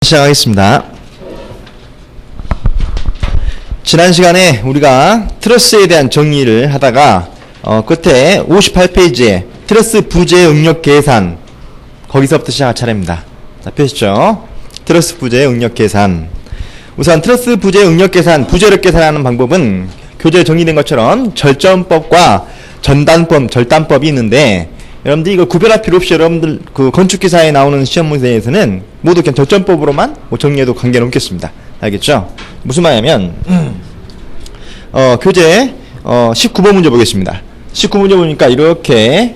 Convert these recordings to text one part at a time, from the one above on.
시작하겠습니다. 지난 시간에 우리가 트러스에 대한 정리를 하다가 끝에 58페이지에 트러스 부재 응력 계산, 거기서부터 시작할 차례입니다. 자, 펴시죠. 트러스 부재 응력 계산. 우선 트러스 부재 응력 계산, 부재력 계산하는 방법은 교재에 정리된 것처럼 절전법과 절단법이 있는데, 여러분들 이거 구별할 필요 없이 여러분들 그 건축기사에 나오는 시험 문제에서는 모두 그냥 절전법으로만 정리해도 관계는 없겠습니다. 알겠죠? 무슨 말이냐면 교재 19번 문제 보겠습니다. 19문제 보니까 이렇게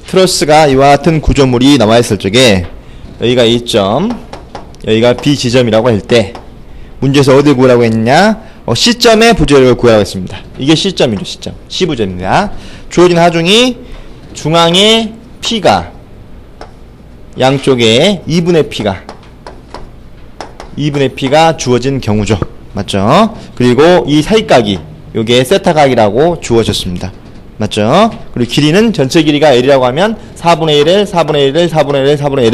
트러스가 이와 같은 구조물이 나와 있을 적에 여기가 A점, 여기가 B지점이라고 할 때 문제에서 어디 구하라고 했냐? C점의 부재력을 구하라고 했습니다. 이게 C점이죠. C점. C부재입니다. 주어진 하중이 중앙에 P가, 양쪽에 2분의 P가 주어진 경우죠. 맞죠? 그리고 이 사이각이 요게 세타각이라고 주어졌습니다. 맞죠? 그리고 길이는 전체 길이가 L이라고 하면 4분의 1L, 4분의 1L, 4분의 1L, 4분의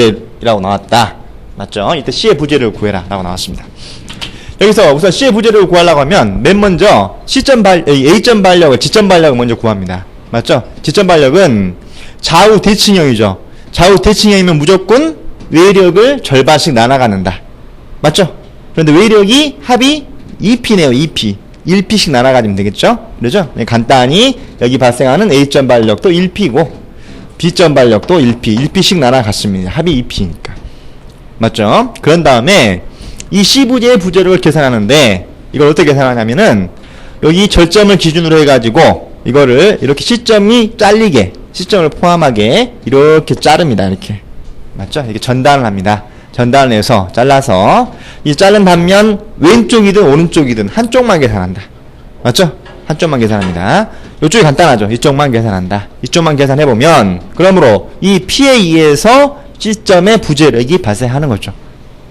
L이라고 나왔다. 맞죠? 이때 C의 부재력을 구해라 라고 나왔습니다. 여기서 우선 C의 부재력을 구하려고 하면 맨 먼저 A점 발력을 지점 발력을 먼저 구합니다. 맞죠? 지점 발력은 좌우 대칭형이죠. 좌우 대칭형이면 무조건 외력을 절반씩 나눠가는다. 맞죠? 그런데 외력이 합이 2P네요. 2P. 1P씩 나눠가지면 되겠죠? 그러죠? 간단히 여기 발생하는 A점 발력도 1P고 B점 발력도 1P씩 나눠갔습니다. 합이 2P니까. 맞죠? 그런 다음에 이 C부재의 부재력을 계산하는데 이걸 어떻게 계산하냐면은 여기 절점을 기준으로 해가지고 이거를 이렇게 C점이 잘리게, C점을 포함하게 이렇게 자릅니다. 이렇게. 맞죠? 이렇게 전단을 합니다. 전단을 해서 잘라서 이 자른 반면 왼쪽이든 오른쪽이든 한쪽만 계산한다. 맞죠? 한쪽만 계산합니다. 이쪽이 간단하죠? 이쪽만 계산한다. 이쪽만 계산해보면 그러므로 이 P에 의해서 C점의 부재력이 발생하는 거죠.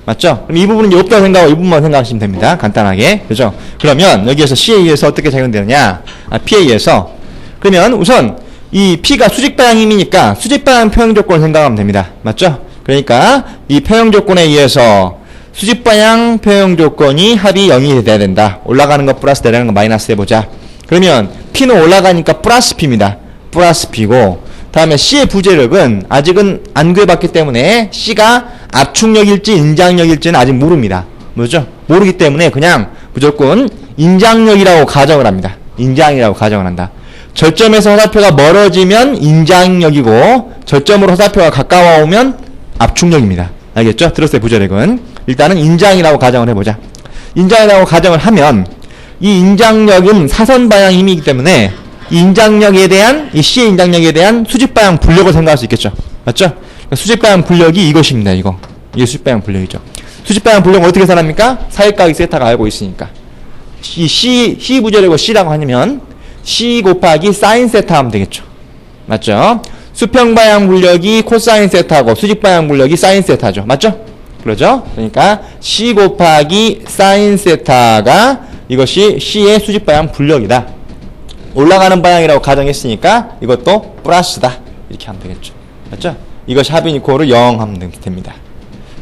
맞죠? 그럼 이 부분은 이제 없다고 생각하고 이 부분만 생각하시면 됩니다. 간단하게. 그죠? 그러면 여기에서 C에 의해서 어떻게 작용되느냐? P에 의해서. 그러면 우선 이 P가 수직방향 힘이니까 수직방향 평형 조건을 생각하면 됩니다. 맞죠? 그러니까 이 평형 조건에 의해서 수직방향 평형 조건이 합이 0이 돼야 된다. 올라가는 거 플러스 내려가는 거 마이너스 해보자. 그러면 P는 올라가니까 플러스 P입니다. 플러스 P고 다음에 C의 부재력은 아직은 안 구해봤기 때문에 C가 압축력일지 인장력일지는 아직 모릅니다. 뭐죠? 모르기 때문에 그냥 무조건 인장력이라고 가정을 합니다. 인장이라고 가정을 한다. 절점에서 화살표가 멀어지면 인장력이고 절점으로 화살표가 가까워 오면 압축력입니다. 알겠죠? 트러스의 부재력은 일단은 인장이라고 가정을 해보자. 인장이라고 가정을 하면 이 인장력은 사선 방향 힘이기 때문에 이 인장력에 대한 이 C의 인장력에 대한 수직방향 불력을 생각할 수 있겠죠. 맞죠? 그러니까 수직방향 불력이 이것입니다. 이게 수직방향 불력이죠. 수직방향 불력은 어떻게 계산합니까? 사이각이 세타가 알고 있으니까 이 C 부재력을 C라고 하면 C 곱하기 사인 세타 하면 되겠죠. 맞죠? 수평방향 불력이 코사인 세타고 수직방향 불력이 사인 세타죠. 맞죠? 그러죠? 그러니까 C 곱하기 사인 세타가 이것이 C의 수직방향 불력이다. 올라가는 방향이라고 가정했으니까 이것도 플러스다. 이렇게 하면 되겠죠. 맞죠? 이것이 합인 이코를 0 하면 됩니다.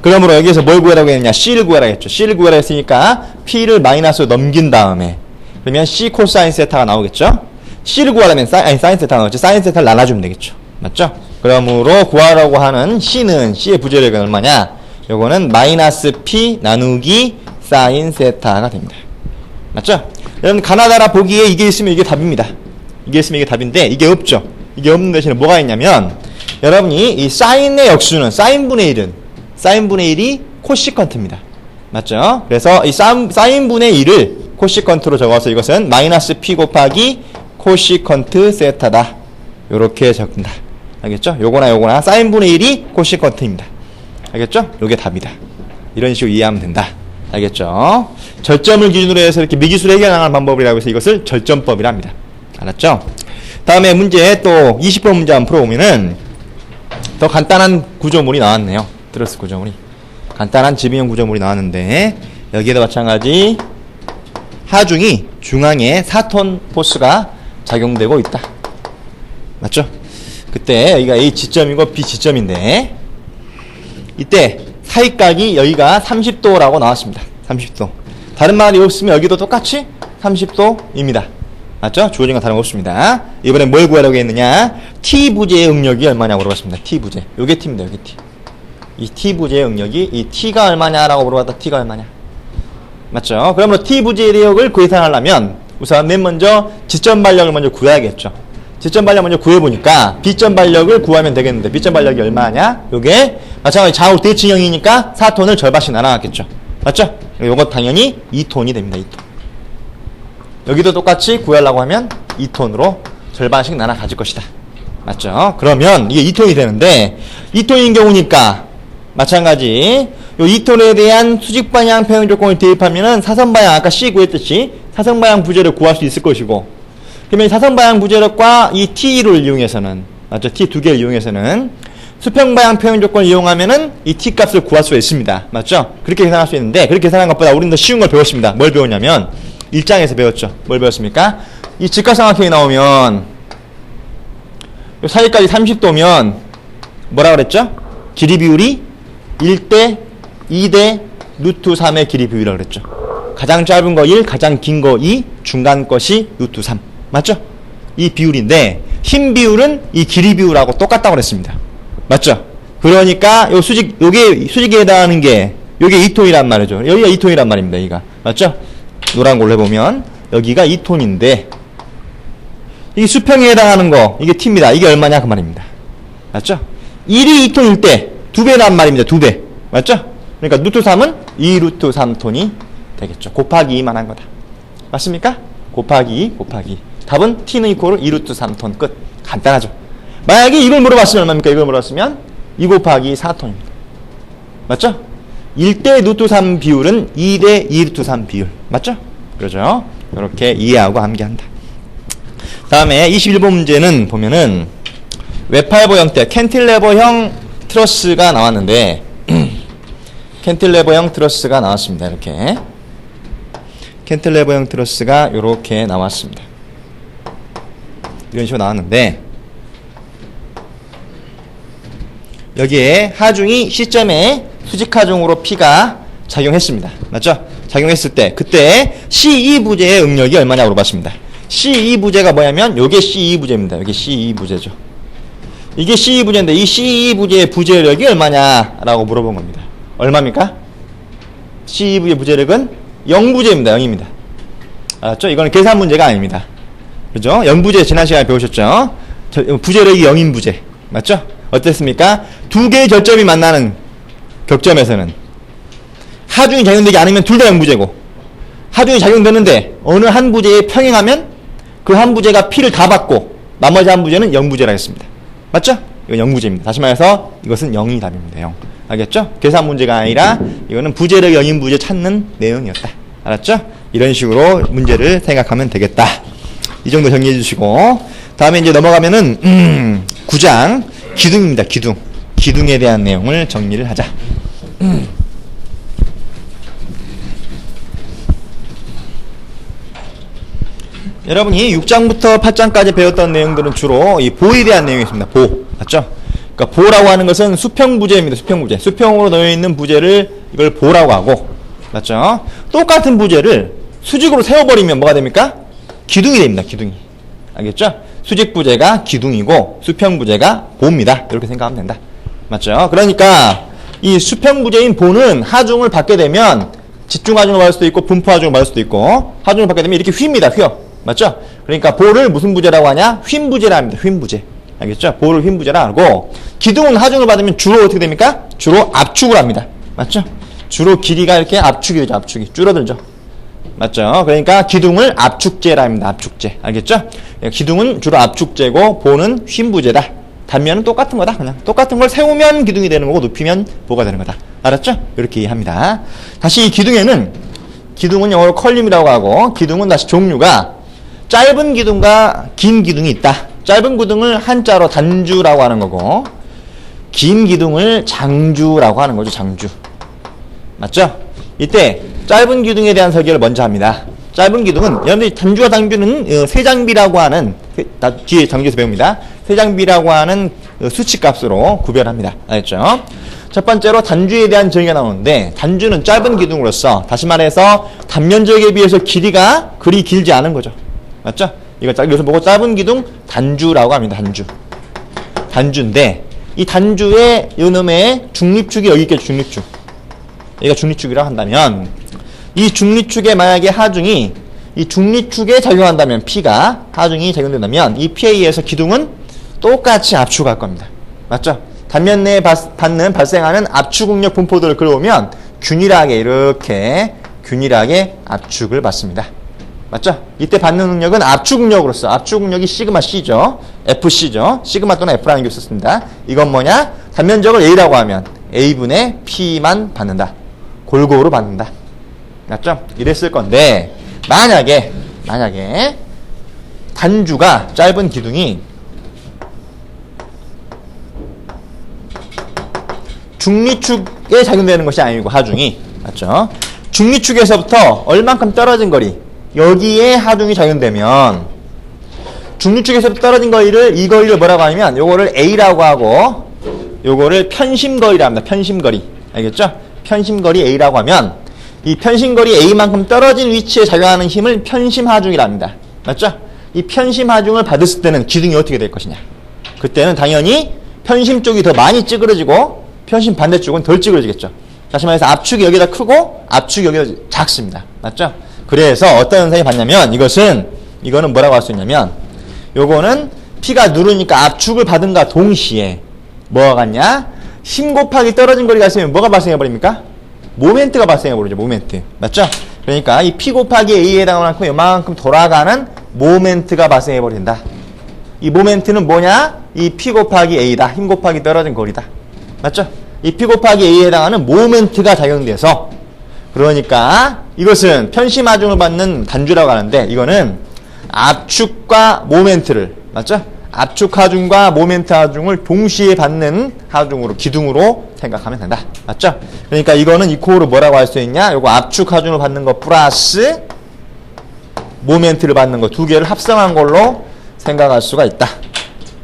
그러므로 여기에서 뭘 구하라고 했느냐? C를 구하라고 했죠. C를 구하라고 했으니까 P를 마이너스로 넘긴 다음에 그러면 C 코사인 세타가 나오겠죠? C를 구하려면 사인 세타가 나오겠죠. 사인 세타를 나눠주면 되겠죠. 맞죠? 그러므로 구하라고 하는 C는 C의 부재력은 얼마냐? 요거는 마이너스 P 나누기 사인 세타가 됩니다. 맞죠? 여러분 가나다라 보기에 이게 있으면 이게 답입니다. 이게 있으면 이게 답인데 이게 없죠. 이게 없는 대신에 뭐가 있냐면 여러분이 이 사인의 역수는 사인분의 1이 코시컨트입니다. 맞죠? 그래서 이 사인분의 1을 코시컨트로 적어서 이것은 마이너스 P 곱하기 코시컨트 세타다. 요렇게 적는다. 알겠죠? 요거나 사인분의 1이 코시컨트입니다. 알겠죠? 요게 답이다. 이런 식으로 이해하면 된다. 알겠죠? 절점을 기준으로 해서 이렇게 미기수를 해결하는 방법이라고 해서 이것을 절점법이라 합니다. 알았죠? 다음에 문제 또 20번 문제 한번 풀어보면은 더 간단한 구조물이 나왔네요. 트러스 구조물이. 간단한 지붕형 구조물이 나왔는데 여기에도 마찬가지 하중이 중앙에 4톤 포스가 작용되고 있다. 맞죠? 그때 여기가 A 지점이고 B 지점인데 이때 사이각이 여기가 30도라고 나왔습니다. 30도. 다른 말이 없으면 여기도 똑같이 30도입니다. 맞죠? 주어진 건 다름없습니다. 이번엔 뭘 구하려고 했느냐? T부재의 응력이 얼마냐고 물어봤습니다. T부재. 요게 T입니다. 요게 T. 이 T부재의 응력이 이 T가 얼마냐라고 물어봤다. T가 얼마냐? 맞죠? 그러므로 T부재의 대역을 계산하려면 우선 맨 먼저 지점 발력을 먼저 구해야겠죠. 지점 발력 먼저 구해보니까 B점 발력을 구하면 되겠는데 B점 발력이 얼마냐? 요게 마찬가지 좌우 대칭형이니까 4톤을 절반씩 나눠놨겠죠. 맞죠? 요거 당연히 2톤이 됩니다. 2톤. 여기도 똑같이 구하려고 하면 2톤으로 절반씩 나눠 가질 것이다. 맞죠? 그러면 이게 2톤이 되는데 2톤인 경우니까 마찬가지 요 2톤에 대한 수직 방향 평형 조건을 대입하면은 사선 방향 아까 C 구했듯이 사선 방향 부재를 구할 수 있을 것이고 그러면 사선 방향 부재력과 이 T를 이용해서는 맞죠? T 두 개를 이용해서는 수평 방향 평형 조건을 이용하면은 이 T 값을 구할 수가 있습니다. 맞죠? 그렇게 계산할 수 있는데 그렇게 계산한 것보다 우리는 더 쉬운 걸 배웠습니다. 뭘 배웠냐면 1장에서 배웠죠. 뭘 배웠습니까? 이 직각삼각형이 나오면 요 사이까지 30도면 뭐라 그랬죠? 길이 비율이 1대 2대 루트 3의 길이 비율이라고 그랬죠. 가장 짧은 거 1, 가장 긴 거 2, 중간 것이 루트 3. 맞죠? 이 비율인데 흰 비율은 이 길이 비율하고 똑같다고 그랬습니다. 맞죠? 그러니까 요 요게 수직에 해당하는 게 요게 2톤이란 말이죠. 여기가 2톤이란 말입니다. 여기가. 맞죠? 노란 걸로 해보면 여기가 2톤인데 이게 수평에 해당하는 거 이게 T입니다. 이게 얼마냐 그 말입니다. 맞죠? 1이 2톤일 때 2배란 말입니다. 2배. 맞죠? 그러니까 루트 3은 2 루트 3톤이 되겠죠. 곱하기 2만 한 거다. 맞습니까? 곱하기 2 곱하기 2. 답은 T는 이코를 2 루트 3톤 끝. 간단하죠. 만약에 이걸 물어봤으면 얼마입니까? 이걸 물어봤으면 2 곱하기 4톤입니다. 맞죠? 1대 루트 3 비율은 2대 2 루트 3 비율. 맞죠? 그러죠? 이렇게 이해하고 암기한다. 다음에 21번 문제는 보면은 웹팔보 형태, 캔틸레버형 트러스가 나왔는데 캔틸레버형 트러스가 나왔습니다. 이렇게 캔틸레버형 트러스가 이렇게 나왔습니다. 이런 식으로 나왔는데 여기에 하중이 C점에 수직하중으로 P가 작용했습니다. 맞죠? 작용했을 때 그때 C2부재의 응력이 얼마냐고 물어봤습니다. C2부재가 뭐냐면 요게 C2부재입니다. 여기 C2부재죠. 이게 C2부재인데 이 C2부재의 부재력이 얼마냐라고 물어본 겁니다. 얼마입니까? C2부재 부재력은 0부재입니다. 0입니다. 알았죠? 이거는 계산 문제가 아닙니다. 그죠? 0부재 지난 시간에 배우셨죠? 부재력이 0인 부재. 맞죠? 어땠습니까? 두 개의 결점이 만나는 격점에서는 하중이 작용되지 않으면 둘 다 0부재고 하중이 작용되는데 어느 한 부재에 평행하면 그 한 부재가 P를 다 받고 나머지 한 부재는 0부재라 했습니다. 맞죠? 이건 0부재입니다. 다시 말해서 이것은 0이 답입니다. 0. 알겠죠? 계산 문제가 아니라 이거는 부재력 0인 부재 찾는 내용이었다. 알았죠? 이런 식으로 문제를 생각하면 되겠다. 이 정도 정리해 주시고 다음에 이제 넘어가면은 9장 기둥입니다. 기둥. 기둥에 대한 내용을 정리를 하자. 여러분이 6장부터 8장까지 배웠던 내용들은 주로 이 보에 대한 내용이 있습니다. 보. 맞죠? 그러니까 보라고 하는 것은 수평부재입니다. 수평부재. 수평으로 놓여있는 부재를 이걸 보라고 하고 맞죠? 똑같은 부재를 수직으로 세워버리면 뭐가 됩니까? 기둥이 됩니다. 기둥이. 알겠죠? 수직부재가 기둥이고 수평부재가 보입니다. 이렇게 생각하면 된다. 맞죠? 그러니까 이 수평부재인 보는 하중을 받게 되면 집중하중을 받을 수도 있고 분포하중을 받을 수도 있고 하중을 받게 되면 이렇게 휩니다. 휘어. 맞죠? 그러니까 보를 무슨 부재라고 하냐? 휨부재라 합니다. 휨부재. 알겠죠? 보를 휨부재라 하고 기둥은 하중을 받으면 주로 어떻게 됩니까? 주로 압축을 합니다. 맞죠? 주로 길이가 이렇게 압축이 되죠. 압축이. 줄어들죠. 맞죠? 그러니까 기둥을 압축재라 합니다. 압축재. 알겠죠? 기둥은 주로 압축재고 보는 휨부재다. 단면은 똑같은 거다. 그냥 똑같은 걸 세우면 기둥이 되는 거고 높이면 보가 되는 거다. 알았죠? 이렇게 이해합니다. 다시 이 기둥은 영어로 컬림이라고 하고 기둥은 다시 종류가 짧은 기둥과 긴 기둥이 있다. 짧은 기둥을 한자로 단주라고 하는 거고 긴 기둥을 장주라고 하는 거죠. 장주. 맞죠? 이때 짧은 기둥에 대한 설계를 먼저 합니다. 짧은 기둥은 여러분들이 단주와 장주는 세장비라고 하는 뒤에 장기에서 배웁니다. 세장비라고 하는 수치값으로 구별합니다. 알겠죠? 첫 번째로 단주에 대한 정의가 나오는데 단주는 짧은 기둥으로서 다시 말해서 단면적에 비해서 길이가 그리 길지 않은 거죠. 맞죠? 이것을 보고 짧은 기둥 단주라고 합니다. 단주인데 이 단주의 요놈의 중립축이 여기 있겠죠. 중립축. 여기가 중립축이라고 한다면 이 중립축에 만약에 하중이 이 중립축에 작용한다면 P가 하중이 작용된다면 이 P에 의해서 기둥은 똑같이 압축할 겁니다. 맞죠? 단면 내에 발생하는 압축응력 분포들을 그려오면 균일하게 이렇게 균일하게 압축을 받습니다. 맞죠? 이때 받는 응력은 압축응력으로서 압축응력이 시그마 C죠. FC죠. 시그마 또는 F라는 게 있었습니다. 이건 뭐냐? 단면적을 A라고 하면 A분의 P만 받는다. 골고루 받는다. 맞죠? 이랬을 건데 만약에 단주가 짧은 기둥이 중립축에 작용되는 것이 아니고 하중이 맞죠? 중립축에서부터 얼만큼 떨어진 거리 여기에 하중이 작용되면 중립축에서부터 떨어진 거리를 이 거리를 뭐라고 하냐면 요거를 A라고 하고 요거를 편심거리라고 합니다. 편심거리 알겠죠? 편심거리 A라고 하면 이 편심거리 A만큼 떨어진 위치에 작용하는 힘을 편심하중이라 합니다. 맞죠? 이 편심하중을 받았을 때는 기둥이 어떻게 될 것이냐? 그때는 당연히 편심 쪽이 더 많이 찌그러지고 편심 반대쪽은 덜 찌그러지겠죠. 다시 말해서 압축이 여기다 크고 압축이 여기다 작습니다. 맞죠? 그래서 어떤 현상이 봤냐면 이거는 뭐라고 할 수 있냐면 요거는 P가 누르니까 압축을 받은가 동시에 뭐가 같냐? 힘 곱하기 떨어진 거리가 있으면 뭐가 발생해버립니까? 모멘트가 발생해버리죠. 모멘트. 맞죠? 그러니까 이 P 곱하기 A에 해당하는 만큼 요만큼 돌아가는 모멘트가 발생해버린다. 이 모멘트는 뭐냐? 이 P 곱하기 A다. 힘 곱하기 떨어진 거리다. 맞죠? 이 P 곱하기 A에 해당하는 모멘트가 작용돼서 그러니까 이것은 편심하중을 받는 단주라고 하는데 이거는 압축과 모멘트를 맞죠? 압축 하중과 모멘트 하중을 동시에 받는 하중으로 기둥으로 생각하면 된다. 맞죠? 그러니까 이거는 이코어로 뭐라고 할 수 있냐? 요거 압축 하중을 받는 거 플러스 모멘트를 받는 거 두 개를 합성한 걸로 생각할 수가 있다.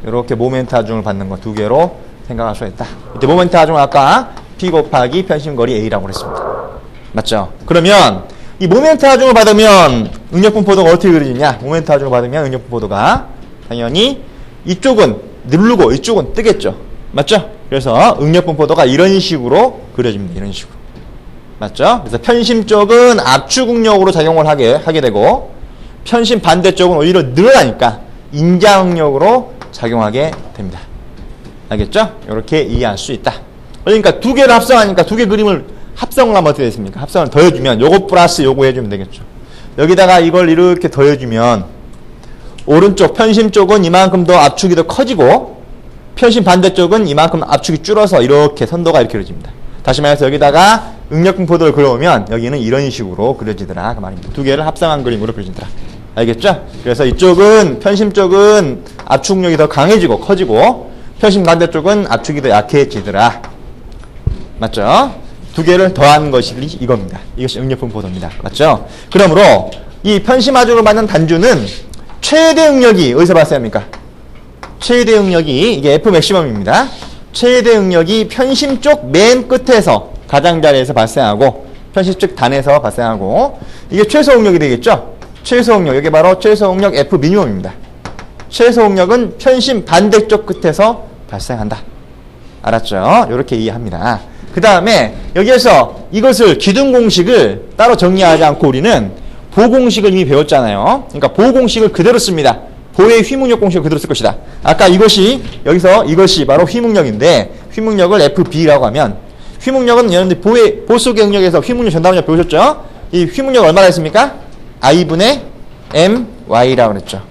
이렇게 모멘트 하중을 받는 거 두 개로 생각할 수가 있다. 이때 모멘트 하중은 아까 P 곱하기 편심거리 A라고 그랬습니다. 맞죠? 그러면 이 모멘트 하중을 받으면 응력분포도가 어떻게 그려지냐? 모멘트 하중을 받으면 응력분포도가 당연히 이쪽은 누르고 이쪽은 뜨겠죠. 맞죠? 그래서 응력분포도가 이런 식으로 그려집니다. 이런 식으로. 맞죠? 그래서 편심 쪽은 압축 응력으로 작용을 하게 되고 편심 반대쪽은 오히려 늘어나니까 인자 응력으로 작용하게 됩니다. 알겠죠? 이렇게 이해할 수 있다. 그러니까 두 개를 합성하니까 두 개 그림을 합성을 하면 어떻게 됐습니까? 합성을 더해주면 요거 플러스 요거 해주면 되겠죠. 여기다가 이걸 이렇게 더해주면 오른쪽 편심 쪽은 이만큼 더 압축이 더 커지고 편심 반대쪽은 이만큼 압축이 줄어서 이렇게 선도가 이렇게 그려집니다. 다시 말해서 여기다가 응력분포도를 그려오면 여기는 이런 식으로 그려지더라 그 말입니다. 두 개를 합성한 그림으로 그려지더라. 알겠죠? 그래서 이쪽은 편심 쪽은 압축력이 더 강해지고 커지고 편심 반대쪽은 압축이 더 약해지더라. 맞죠? 두 개를 더한 것이 이겁니다. 이것이 응력분포도입니다. 맞죠? 그러므로 이 편심 하중을 받는 단주는 최대 응력이 어디서 발생합니까? 최대 응력이 이게 F 맥시멈입니다. 최대 응력이 편심 쪽 맨 끝에서 가장자리에서 발생하고 편심 쪽 단에서 발생하고 이게 최소 응력이 되겠죠? 최소 응력 여기 바로 최소 응력 F 미니멈입니다. 최소 응력은 편심 반대쪽 끝에서 발생한다. 알았죠? 이렇게 이해합니다. 그 다음에 여기에서 이것을 기둥 공식을 따로 정리하지 않고 우리는 보 공식을 이미 배웠잖아요. 그러니까 보 공식을 그대로 씁니다. 보의 휘묵력 공식을 그대로 쓸 것이다. 아까 여기서 이것이 바로 휘묵력인데 휘묵력을 FB라고 하면 휘묵력은 여러분들 보 속의 응력에서 휘묵력 전담력 배우셨죠? 이 휘묵력 얼마나 했습니까? I분의 MY라고 그랬죠.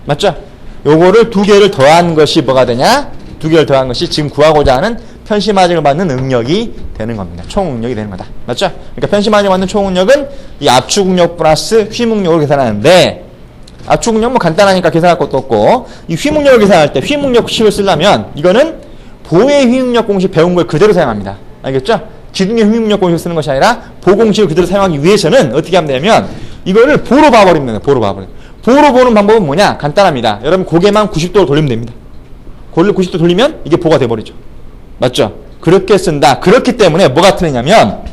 맞죠? 요거를 두 개를 더한 것이 뭐가 되냐? 두 개를 더한 것이 지금 구하고자 하는 편심하중을 받는 응력이 되는 겁니다. 총 응력이 되는 거다. 맞죠? 그러니까 편심하중을 받는 총 응력은 이 압축 응력 플러스 휘묵력을 계산하는데 압축 응력 뭐 간단하니까 계산할 것도 없고 이 휘묵력을 계산할 때 휘묵력식을 쓰려면 이거는 보의 휘묵력 공식 배운 걸 그대로 사용합니다. 알겠죠? 기둥의 휘묵력 공식을 쓰는 것이 아니라 보 공식을 그대로 사용하기 위해서는 어떻게 하면 되냐면 이거를 보로 봐버리면 돼요. 보로 봐버려요. 보로 보는 방법은 뭐냐? 간단합니다. 여러분 고개만 90도로 돌리면 됩니다. 고개를 90도 돌리면 이게 보가 돼버리죠. 맞죠? 그렇게 쓴다. 그렇기 때문에 뭐가 틀리냐면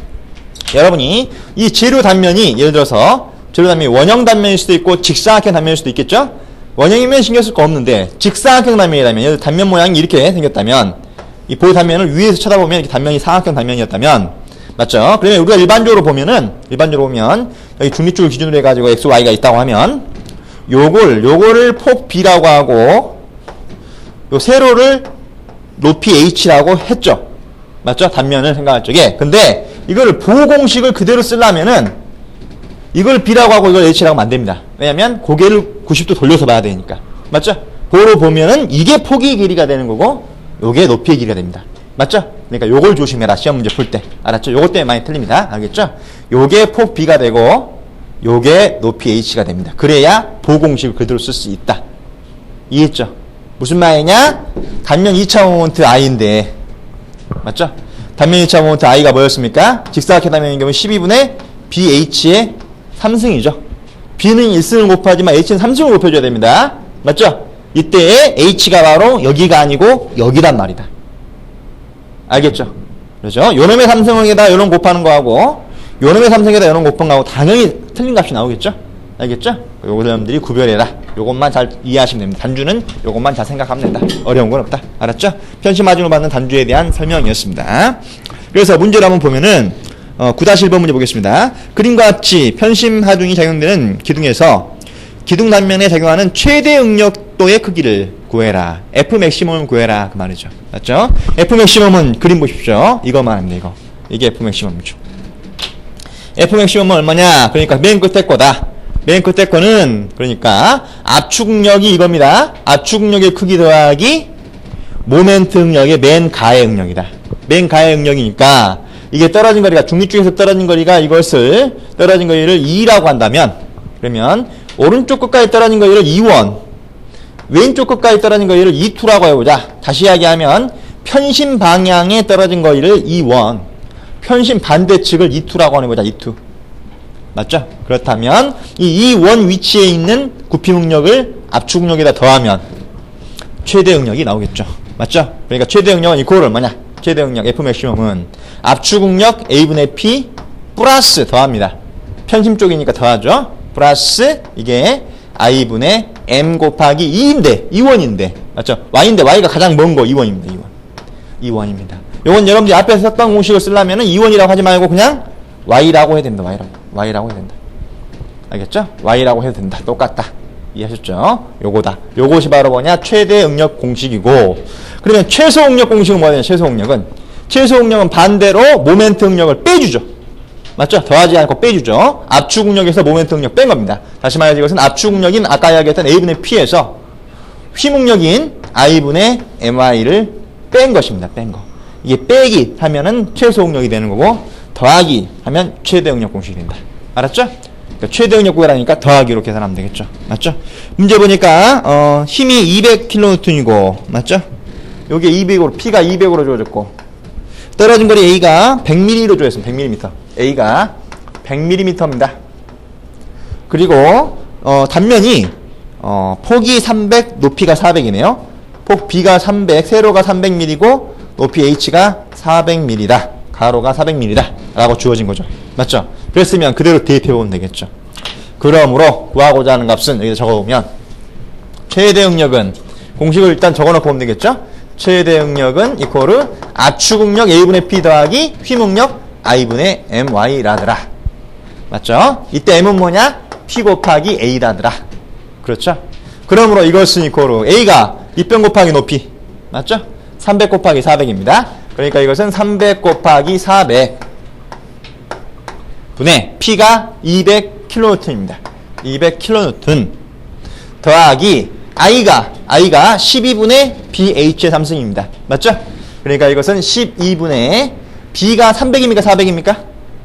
여러분이 이 재료 단면이 예를 들어서 재료 단면이 원형 단면일 수도 있고 직사각형 단면일 수도 있겠죠? 원형이면 신경 쓸 거 없는데 직사각형 단면이라면 예를 들어 단면 모양이 이렇게 생겼다면 이 보 단면을 위에서 쳐다보면 이렇게 단면이 사각형 단면이었다면 맞죠? 그러면 우리가 일반적으로 보면 여기 중립축을 기준으로 해가지고 x, y가 있다고 하면 요거를 폭 b라고 하고 요 세로를 높이 h라고 했죠. 맞죠? 단면을 생각할 적에. 근데 이걸 보 공식을 그대로 쓰려면은 이걸 b라고 하고 이걸 h라고 하면 안 됩니다. 왜냐면 고개를 90도 돌려서 봐야 되니까. 맞죠? 보로 보면은 이게 폭이 길이가 되는 거고 요게 높이의 길이가 됩니다. 맞죠? 그러니까 요걸 조심해라. 시험 문제 풀 때. 알았죠? 요것 때문에 많이 틀립니다. 알겠죠? 요게 폭 b가 되고 요게 높이 h가 됩니다. 그래야 보 공식을 그대로 쓸 수 있다. 이해했죠? 무슨 말이냐? 단면 2차 모멘트 i인데 맞죠? 단면 2차 모멘트 i가 뭐였습니까? 직사각형 단면인 경우 12분의 bh의 3승이죠. b는 1승을 곱하지만 h는 3승을 곱해줘야 됩니다. 맞죠? 이때 h가 바로 여기가 아니고 여기란 말이다. 알겠죠? 그렇죠? 요놈의 3승에다 요놈 곱하는 거하고 요놈의 3승에다 요놈 곱하는 거하고 당연히 틀린 값이 나오겠죠? 알겠죠? 요거 여러분들이 구별해라. 요것만 잘 이해하시면 됩니다. 단주는 요것만 잘 생각하면 된다. 어려운 건 없다. 알았죠? 편심하중을 받는 단주에 대한 설명이었습니다. 그래서 문제를 한번 보면은 9-1번 문제 보겠습니다. 그림과 같이 편심하중이 작용되는 기둥에서 기둥 단면에 작용하는 최대 응력도의 크기를 구해라. F 맥시멈을 구해라. 그 말이죠. 맞죠? F 맥시멈은 그림 보십시오. 이거만 합니다. 이거. 이게 F 맥시멈이죠. F 맥시멈은 얼마냐? 그러니까 맨 끝에 거다. 맨 끝에 거는 그러니까 압축 응력이 이겁니다. 압축 응력의 크기 더하기 모멘트 응력의 맨 가의 응력이다. 맨 가의 응력이니까 이게 떨어진 거리가 중립쪽에서 떨어진 거리가 이것을 떨어진 거리를 2라고 한다면 그러면 오른쪽 끝까지 떨어진 거리를 2원 왼쪽 끝까지 떨어진 거리를 2투라고 해보자. 다시 이야기하면 편심 방향에 떨어진 거리를 2원 편심 반대측을 2투라고 해보자. 2투 맞죠? 그렇다면 이 2원 위치에 있는 굽힘 응력을 압축 응력에다 더하면 최대 응력이 나오겠죠. 맞죠? 그러니까 최대 응력은 이코를 얼마냐? 최대 응력 F 맥시멈은 압축 응력 A분의 P 플러스 더합니다. 편심 쪽이니까 더하죠. 플러스 이게 I분의 M 곱하기 2인데 2원인데 맞죠? Y인데 Y가 가장 먼 거 2원입니다. 2원입니다. 요건 여러분들이 앞에서 썼던 공식을 쓰려면 2원이라고 하지 말고 그냥 Y라고 해야 된다. Y라고 해야 된다. 알겠죠? Y라고 해도 된다. 똑같다. 이해하셨죠? 요거다. 요것이 바로 뭐냐? 최대 응력 공식이고 그러면 최소 응력 공식은 뭐냐? 최소 응력은 반대로 모멘트 응력을 빼주죠. 맞죠? 더하지 않고 빼주죠. 압축 응력에서 모멘트 응력 뺀 겁니다. 다시 말해서 이것은 압축 응력인 아까 이야기했던 A분의 P에서 휘 응력인 I분의 MY를 뺀 것입니다. 뺀 거. 이게 빼기 하면은 최소 응력이 되는 거고 더하기 하면 최대 응력 공식이 된다. 알았죠? 그러니까 최대 응력 구하라니까 더하기로 계산하면 되겠죠. 맞죠? 문제 보니까 힘이 200kN이고 맞죠? 요게 200으로 P가 200으로 주어졌고 떨어진 거리 A가 100mm로 주어졌습니다. 100mm. A가 100mm입니다. 그리고 단면이 폭이 300, 높이가 400이네요. 폭 B가 300, 세로가 300mm고 높이 H가 400mm다. 가로가 400mm다. 라고 주어진 거죠. 맞죠? 그랬으면 그대로 대입해보면 되겠죠. 그러므로 구하고자 하는 값은 여기다 적어보면 최대 응력은 공식을 일단 적어놓고 보면 되겠죠? 최대 응력은 이코르 압축 응력 A분의 P 더하기 휘 응력 I분의 MY라더라. 맞죠? 이때 M은 뭐냐? P 곱하기 A라더라. 그렇죠? 그러므로 이것은 이코르 A가 입변 곱하기 높이. 맞죠? 300 곱하기 400입니다. 그러니까 이것은 300 곱하기 400 분의 P가 200kN입니다. 200kN 더하기 I가 12분의 BH의 3승입니다. 맞죠? 그러니까 이것은 12분의 B가 300입니까? 400입니까?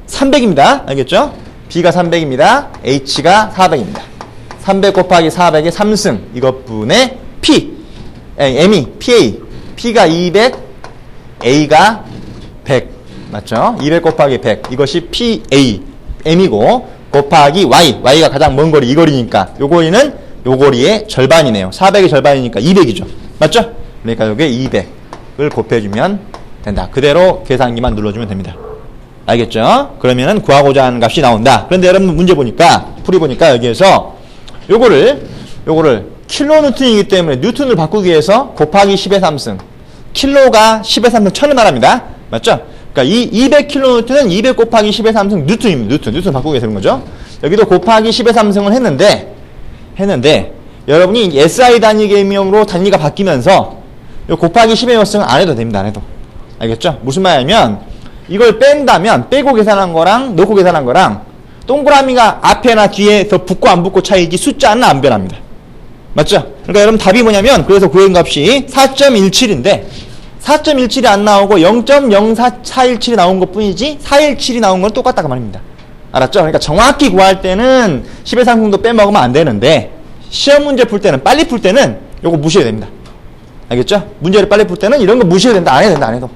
300입니다. 알겠죠? B가 300입니다. H가 400입니다. 300 곱하기 400의 3승 이것 분의 P M이 PA P가 200 A가 100 맞죠? 200 곱하기 100 이것이 PA M이고 곱하기 Y Y가 가장 먼 거리 이 거리니까 요 거리는 요거리의 절반이네요. 400의 절반이니까 200이죠. 맞죠? 그러니까 요게 200을 곱해주면 된다. 그대로 계산기만 눌러주면 됩니다. 알겠죠? 그러면은 구하고자 하는 값이 나온다. 그런데 여러분 문제 보니까, 풀이 보니까 여기에서 요거를 킬로뉴턴이기 때문에 뉴턴을 바꾸기 위해서 곱하기 10의 3승. 킬로가 10의 3승 1000을 말합니다. 맞죠? 그러니까 이 200킬로뉴턴은 200 곱하기 10의 3승 뉴턴입니다. 뉴턴 바꾸기 위해서 그런 거죠. 여기도 곱하기 10의 3승을 했는데 여러분이 SI 단위 개념으로 단위가 바뀌면서 요 곱하기 10의 몇 승은 안 해도 됩니다. 안 해도. 알겠죠? 무슨 말이냐면 이걸 뺀다면 빼고 계산한 거랑 넣고 계산한 거랑 동그라미가 앞에나 뒤에 더 붙고 안 붙고 차이지 숫자는 안 변합니다. 맞죠? 그러니까 여러분 답이 뭐냐면 그래서 구한 값이 4.17인데 4.17이 안 나오고 0.04417이 나온 것 뿐이지 417이 나온 건 똑같다고 말입니다. 알았죠? 그러니까 정확히 구할 때는 10의 3승도 빼먹으면 안 되는데 시험 문제 풀 때는 빨리 풀 때는 요거 무시해야 됩니다. 알겠죠? 문제를 빨리 풀 때는 이런 거 무시해야 된다. 안 해도 된다. 안 해도.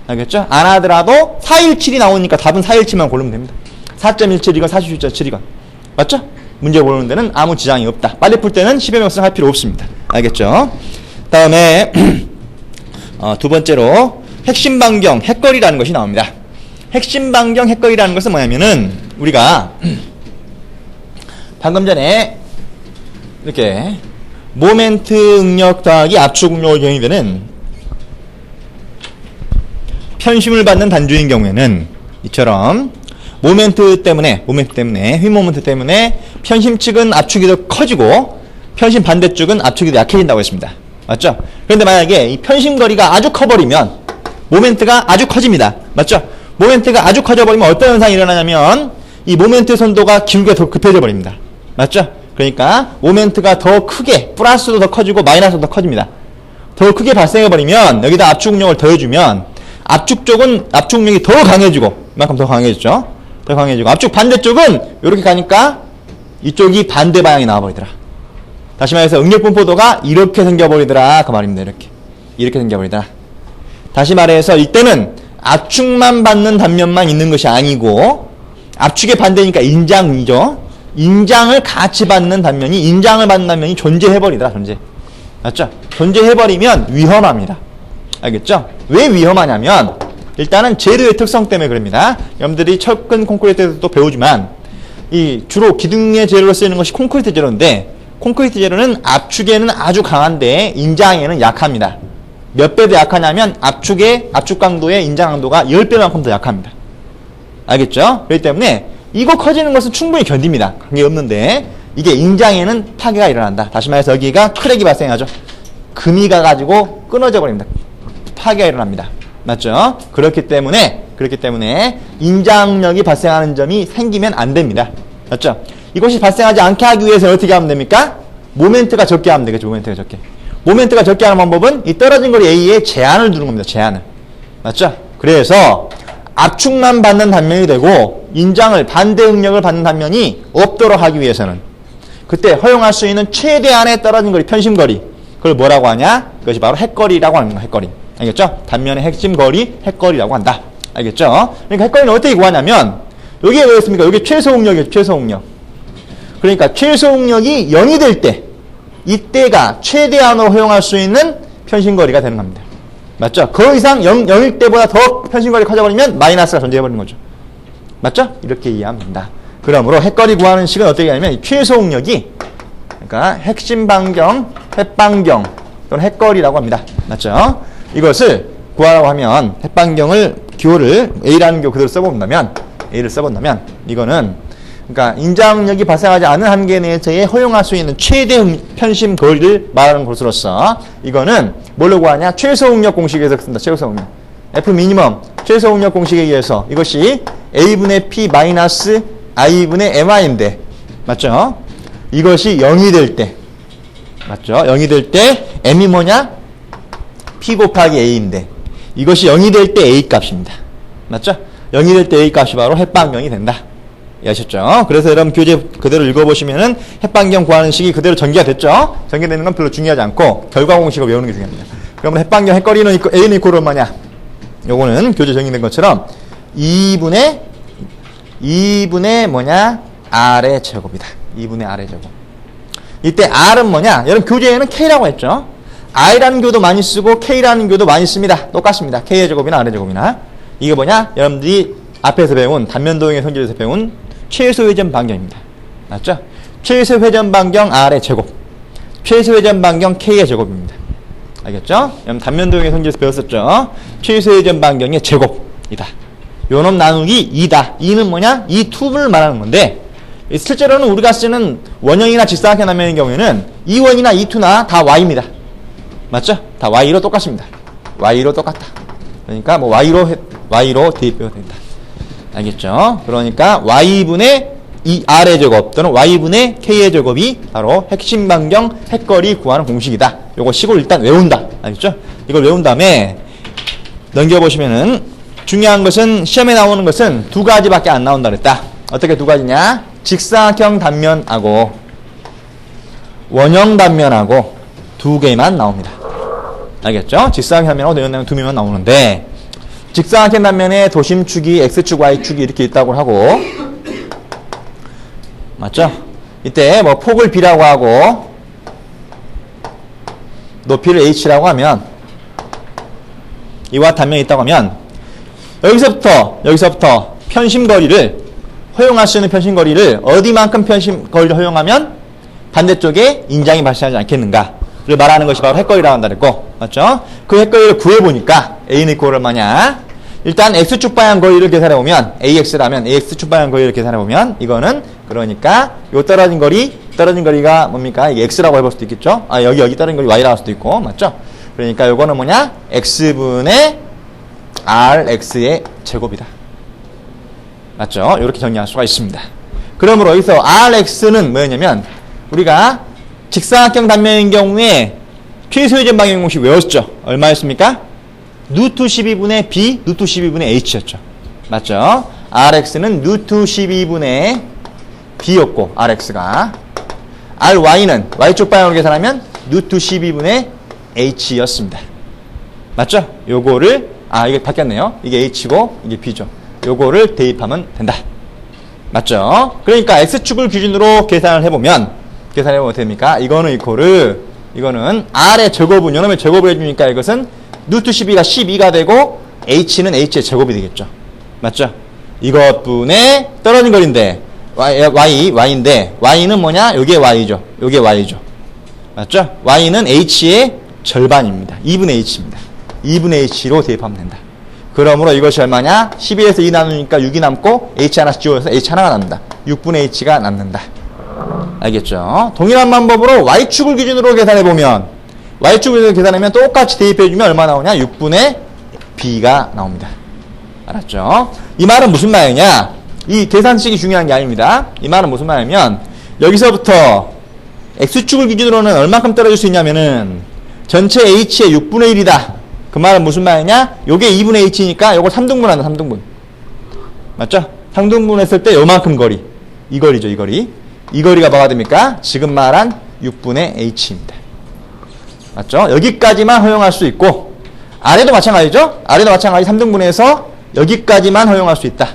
알겠죠? 안 하더라도 417이 나오니까 답은 417만 고르면 됩니다. 4.17이건 47.7이건. 맞죠? 문제 보는 데는 아무 지장이 없다. 빨리 풀 때는 10의 명승 할 필요 없습니다. 알겠죠? 다음에 두 번째로 핵심 반경, 핵거리라는 것이 나옵니다. 핵심 반경, 핵거리라는 것은 뭐냐면은 우리가 방금 전에 이렇게 모멘트 응력 더하기 압축 응력을 경이 되는 편심을 받는 단주인 경우에는 이처럼 모멘트 때문에 휘 모멘트 때문에 편심 측은 압축이 더 커지고 편심 반대쪽은 압축이 더 약해진다고 했습니다. 맞죠? 그런데 만약에 이 편심 거리가 아주 커버리면 모멘트가 아주 커집니다. 맞죠? 모멘트가 아주 커져버리면 어떤 현상이 일어나냐면 이 모멘트 선도가 기울기가 더 급해져 버립니다. 맞죠? 그러니까 모멘트가 더 크게 플러스도 더 커지고 마이너스도 더 커집니다. 더 크게 발생해버리면 여기다 압축력을 더해주면 압축 쪽은 압축력이 더 강해지고 이만큼 더 강해졌죠. 더 강해지고 압축 반대쪽은 이렇게 가니까 이쪽이 반대 방향이 나와버리더라. 다시 말해서 응력 분포도가 이렇게 생겨버리더라 그 말입니다. 이렇게 생겨버리더라. 다시 말해서 이때는 압축만 받는 단면만 있는 것이 아니고 압축의 반대니까 인장이죠. 인장을 같이 받는 단면이 인장을 받는 단면이 존재해버리더라. 맞죠? 존재해버리면 위험합니다. 알겠죠? 왜 위험하냐면 일단은 재료의 특성 때문에 그럽니다. 여러분들이 철근 콘크리트에서도 배우지만 이 주로 기둥의 재료로 쓰이는 것이 콘크리트 재료인데 콘크리트 재료는 압축에는 아주 강한데 인장에는 약합니다. 몇 배 더 약하냐면 압축 강도의 인장 강도가 10배만큼 더 약합니다. 알겠죠? 그렇기 때문에 이거 커지는 것은 충분히 견딥니다. 관계없는데 이게 인장에는 파괴가 일어난다. 다시 말해서 여기가 크랙이 발생하죠. 금이 가가지고 끊어져 버립니다. 파괴가 일어납니다. 맞죠? 그렇기 때문에 인장력이 발생하는 점이 생기면 안 됩니다. 맞죠? 이것이 발생하지 않게 하기 위해서 어떻게 하면 됩니까? 모멘트가 적게 하면 되겠죠. 모멘트가 적게 하는 방법은 이 떨어진 거리 A에 제한을 두는 겁니다. 제한을. 맞죠? 그래서 압축만 받는 단면이 되고 인장을 반대 응력을 받는 단면이 없도록 하기 위해서는 그때 허용할 수 있는 최대한의 떨어진 거리, 편심거리 그걸 뭐라고 하냐? 그것이 바로 핵거리라고 하는 거야. 핵거리. 알겠죠? 단면의 핵심 거리, 핵거리라고 한다. 알겠죠? 그러니까 핵거리는 어떻게 구하냐면 여기에 뭐였습니까? 여기 최소 응력이죠. 최소 응력. 그러니까 최소 응력이 0이 될 때 이때가 최대한으로 허용할 수 있는 편심거리가 되는 겁니다. 맞죠? 그 이상 0일 때보다 더 편심거리 커져버리면 마이너스가 존재해버리는 거죠. 맞죠? 이렇게 이해하면 된다. 그러므로 핵거리 구하는 식은 어떻게 하냐면 이 최소 응력이 그러니까 핵심 반경, 핵반경 또는 핵거리라고 합니다. 맞죠? 이것을 구하라고 하면 핵반경을 기호를 A라는 기호 그대로 써본다면 A를 써본다면 이거는 그러니까 인장력이 발생하지 않은 한계 내에서의 허용할 수 있는 최대 편심 거리를 말하는 것으로서 이거는 뭘로 구하냐? 최소 응력 공식에서 쓴다. 최소 응력. F 미니멈 최소 응력 공식에 의해서 이것이 A분의 P 마이너스 I분의 MI인데 맞죠? 이것이 0이 될 때 맞죠? 0이 될 때 M이 뭐냐? P 곱하기 A인데 이것이 0이 될 때 A 값입니다. 맞죠? 0이 될 때 A 값이 바로 핵반경이 된다. 이해하셨죠? 그래서 여러분 교재 그대로 읽어보시면은 핵반경 구하는 식이 그대로 전개가 됐죠? 전개되는 건 별로 중요하지 않고 결과 공식을 외우는 게 중요합니다. 그러면 핵반경 핵거리는 A는 이퀄 얼마냐? 요거는 교재 정의된 것처럼 2분의 뭐냐? R의 제곱이다. 2분의 R의 제곱. 이때 R은 뭐냐? 여러분 교재에는 K라고 했죠. I라는 교도 많이 쓰고 K라는 교도 많이 씁니다. 똑같습니다. K의 제곱이나 R의 제곱이나. 이게 뭐냐? 여러분들이 앞에서 배운 단면도형의 성질에서 배운 최소 회전 반경입니다. 맞죠? 최소 회전 반경 R의 제곱, 최소 회전 반경 K의 제곱입니다. 알겠죠? 여러분 단면도형의 성질에서 배웠었죠? 최소 회전 반경의 제곱이다. 요놈 나누기 2다. 2는 뭐냐? 이 툴을 말하는 건데 실제로는 우리가 쓰는 원형이나 직사각형 단면의 경우에는 E1이나 E2나 다 Y입니다. 맞죠? 다 Y로 똑같습니다. Y로 똑같다. 그러니까 뭐 Y로 대입해도 된다. 알겠죠? 그러니까 Y분의 이 R의 제곱 또는 Y분의 K의 제곱이 바로 핵심 반경 핵거리 구하는 공식이다. 요거 식을 일단 외운다. 알겠죠? 이걸 외운 다음에 넘겨보시면은 중요한 것은 시험에 나오는 것은 두 가지밖에 안 나온다 그랬다. 어떻게 두 가지냐? 직사각형 단면하고 원형 단면하고 두 개만 나옵니다. 알겠죠? 직사각형 단면하고 원형 단면 두 개만 나오는데 직사각형 단면에 도심축이 X축, Y축이 이렇게 있다고 하고 맞죠? 이때 뭐 폭을 B라고 하고 높이를 H라고 하면 이와 단면이 있다고 하면 여기서부터 편심거리를 허용할 수 있는 편심거리를 어디만큼 편심거리를 허용하면 반대쪽에 인장이 발생하지 않겠는가를 말하는 것이 바로 핵거리라고 한다 그랬고 맞죠? 그 핵거리를 구해보니까 A는 이꼴 얼마냐? 일단 X축 방향 거리를 계산해보면 AX라면 AX축 방향 거리를 계산해보면 이거는 그러니까 요 떨어진 거리가 뭡니까? 이게 X라고 해볼 수도 있겠죠? 아 여기 떨어진 거리 Y라고 할 수도 있고 맞죠? 그러니까 요거는 뭐냐? X분의 RX의 제곱이다. 맞죠? 이렇게 정리할 수가 있습니다. 그러므로 여기서 RX는 뭐였냐면 우리가 직사각형 단면인 경우에 최소 회전 방향 공식 외웠죠? 얼마였습니까? 루트 12분의 B, 루트 12분의 H였죠. 맞죠? RX는 루트 12분의 B였고 RX가 RY는 Y쪽 방향으로 계산하면 루트 12분의 H였습니다. 맞죠? 요거를 이게 바뀌었네요. 이게 H고 이게 B죠. 요거를 대입하면 된다. 맞죠? 그러니까 X축을 기준으로 계산을 해보면 어떻게 됩니까? 이거는 이거는 R의 제곱은 요놈의 제곱을 해주니까 이것은 루트 12가 12가 되고 H는 H의 제곱이 되겠죠. 맞죠? 이것분의 떨어진 거리인데 Y인데 Y는 뭐냐? 요게 Y죠. 요게 Y죠. 맞죠? Y는 H의 절반입니다. 2분의 H입니다. 2분의 H로 대입하면 된다. 그러므로 이것이 얼마냐? 12에서 2 나누니까 6이 남고 H 하나씩 지워서 H 하나가 남는다. 6분의 H가 남는다. 알겠죠? 동일한 방법으로 Y축을 기준으로 계산해보면 Y축을 계산하면 똑같이 대입해주면 얼마 나오냐? 6분의 B가 나옵니다. 알았죠? 이 말은 무슨 말이냐? 이 계산식이 중요한 게 아닙니다. 이 말은 무슨 말이냐면 여기서부터 X축을 기준으로는 얼마큼 떨어질 수 있냐면은 전체 H의 6분의 1이다. 그 말은 무슨 말이냐? 요게 2분의 H니까 요걸 3등분 한다. 3등분. 맞죠? 3등분 했을 때 요만큼 거리. 이 거리죠. 이 거리. 이 거리가 뭐가 됩니까? 지금 말한 6분의 H입니다. 맞죠? 여기까지만 허용할 수 있고 아래도 마찬가지죠? 아래도 마찬가지 3등분해서 여기까지만 허용할 수 있다.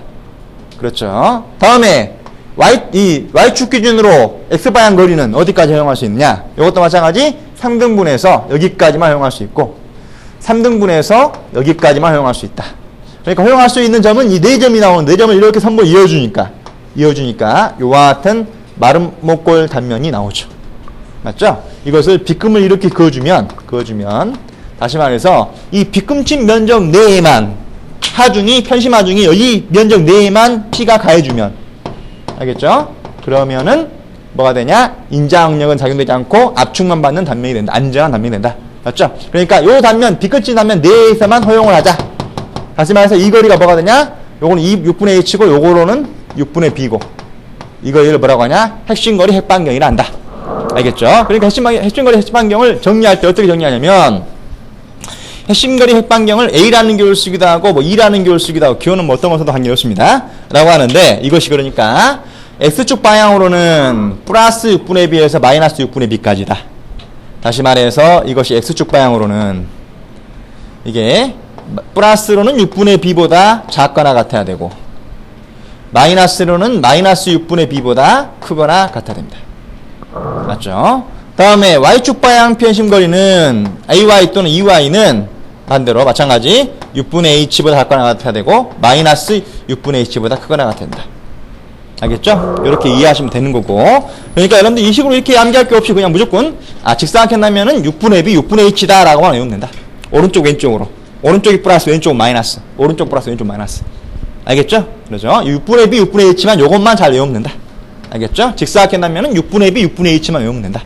그렇죠? 다음에 Y축 기준으로 X방향 거리는 어디까지 허용할 수 있느냐? 이것도 마찬가지 3등분해서 여기까지만 허용할 수 있고 3등분해서 여기까지만 허용할 수 있다. 그러니까 허용할 수 있는 점은 이 4점이 나오는 4점을 이렇게 선분 이어주니까 요와 같은 마름 목골 단면이 나오죠. 맞죠? 이것을 빗금을 이렇게 그어주면 다시 말해서 이 빗금친 면적 내에만 편심 하중이 여기 면적 내에만 P가 가해주면 알겠죠? 그러면은 뭐가 되냐? 인자응력은 작용되지 않고 압축만 받는 단면이 된다. 안정한 단면이 된다. 맞죠? 그러니까 요 단면, 빗끝진 단면 내에서만 허용을 하자. 다시 말해서 이 거리가 뭐가 되냐? 요거는 6분의 H고 요거로는 6분의 B고 이거를 뭐라고 하냐? 핵심거리 핵반경이라 한다. 알겠죠? 그러니까 핵심거리 핵반경을 정리할 때 어떻게 정리하냐면 핵심거리 핵반경을 A라는 교를 쓰기도 하고 뭐 E라는 교를 쓰기도 하고 기호는 뭐 어떤 것도 관계없습니다. 라고 하는데 이것이 그러니까 X축 방향으로는 플러스 6분의 B에서 마이너스 6분의 B까지다. 다시 말해서 이것이 X축 방향으로는 이게 플러스로는 6분의 B보다 작거나 같아야 되고 마이너스로는 마이너스 6분의 B보다 크거나 같아야 됩니다. 맞죠? 다음에 y축 방향 편심 거리는 ay 또는 ey는 반대로 마찬가지 6분의 h보다 작거나 같아야 되고 마이너스 6분의 h보다 크거나 같아야 된다. 알겠죠? 이렇게 이해하시면 되는 거고. 그러니까 여러분들 이 식으로 이렇게 암기할 게 없이 그냥 무조건 직사각형이라면은 6분의 b, 6분의 h다 라고만 외우면 된다. 오른쪽 왼쪽으로. 오른쪽이 플러스 왼쪽 마이너스. 오른쪽 플러스 왼쪽 마이너스. 알겠죠? 그러죠? 6분의 b, 6분의 h만 요것만 잘 외우면 된다. 알겠죠? 직사각형이라면은 6분의 b, 6분의 h만 외우면 된다.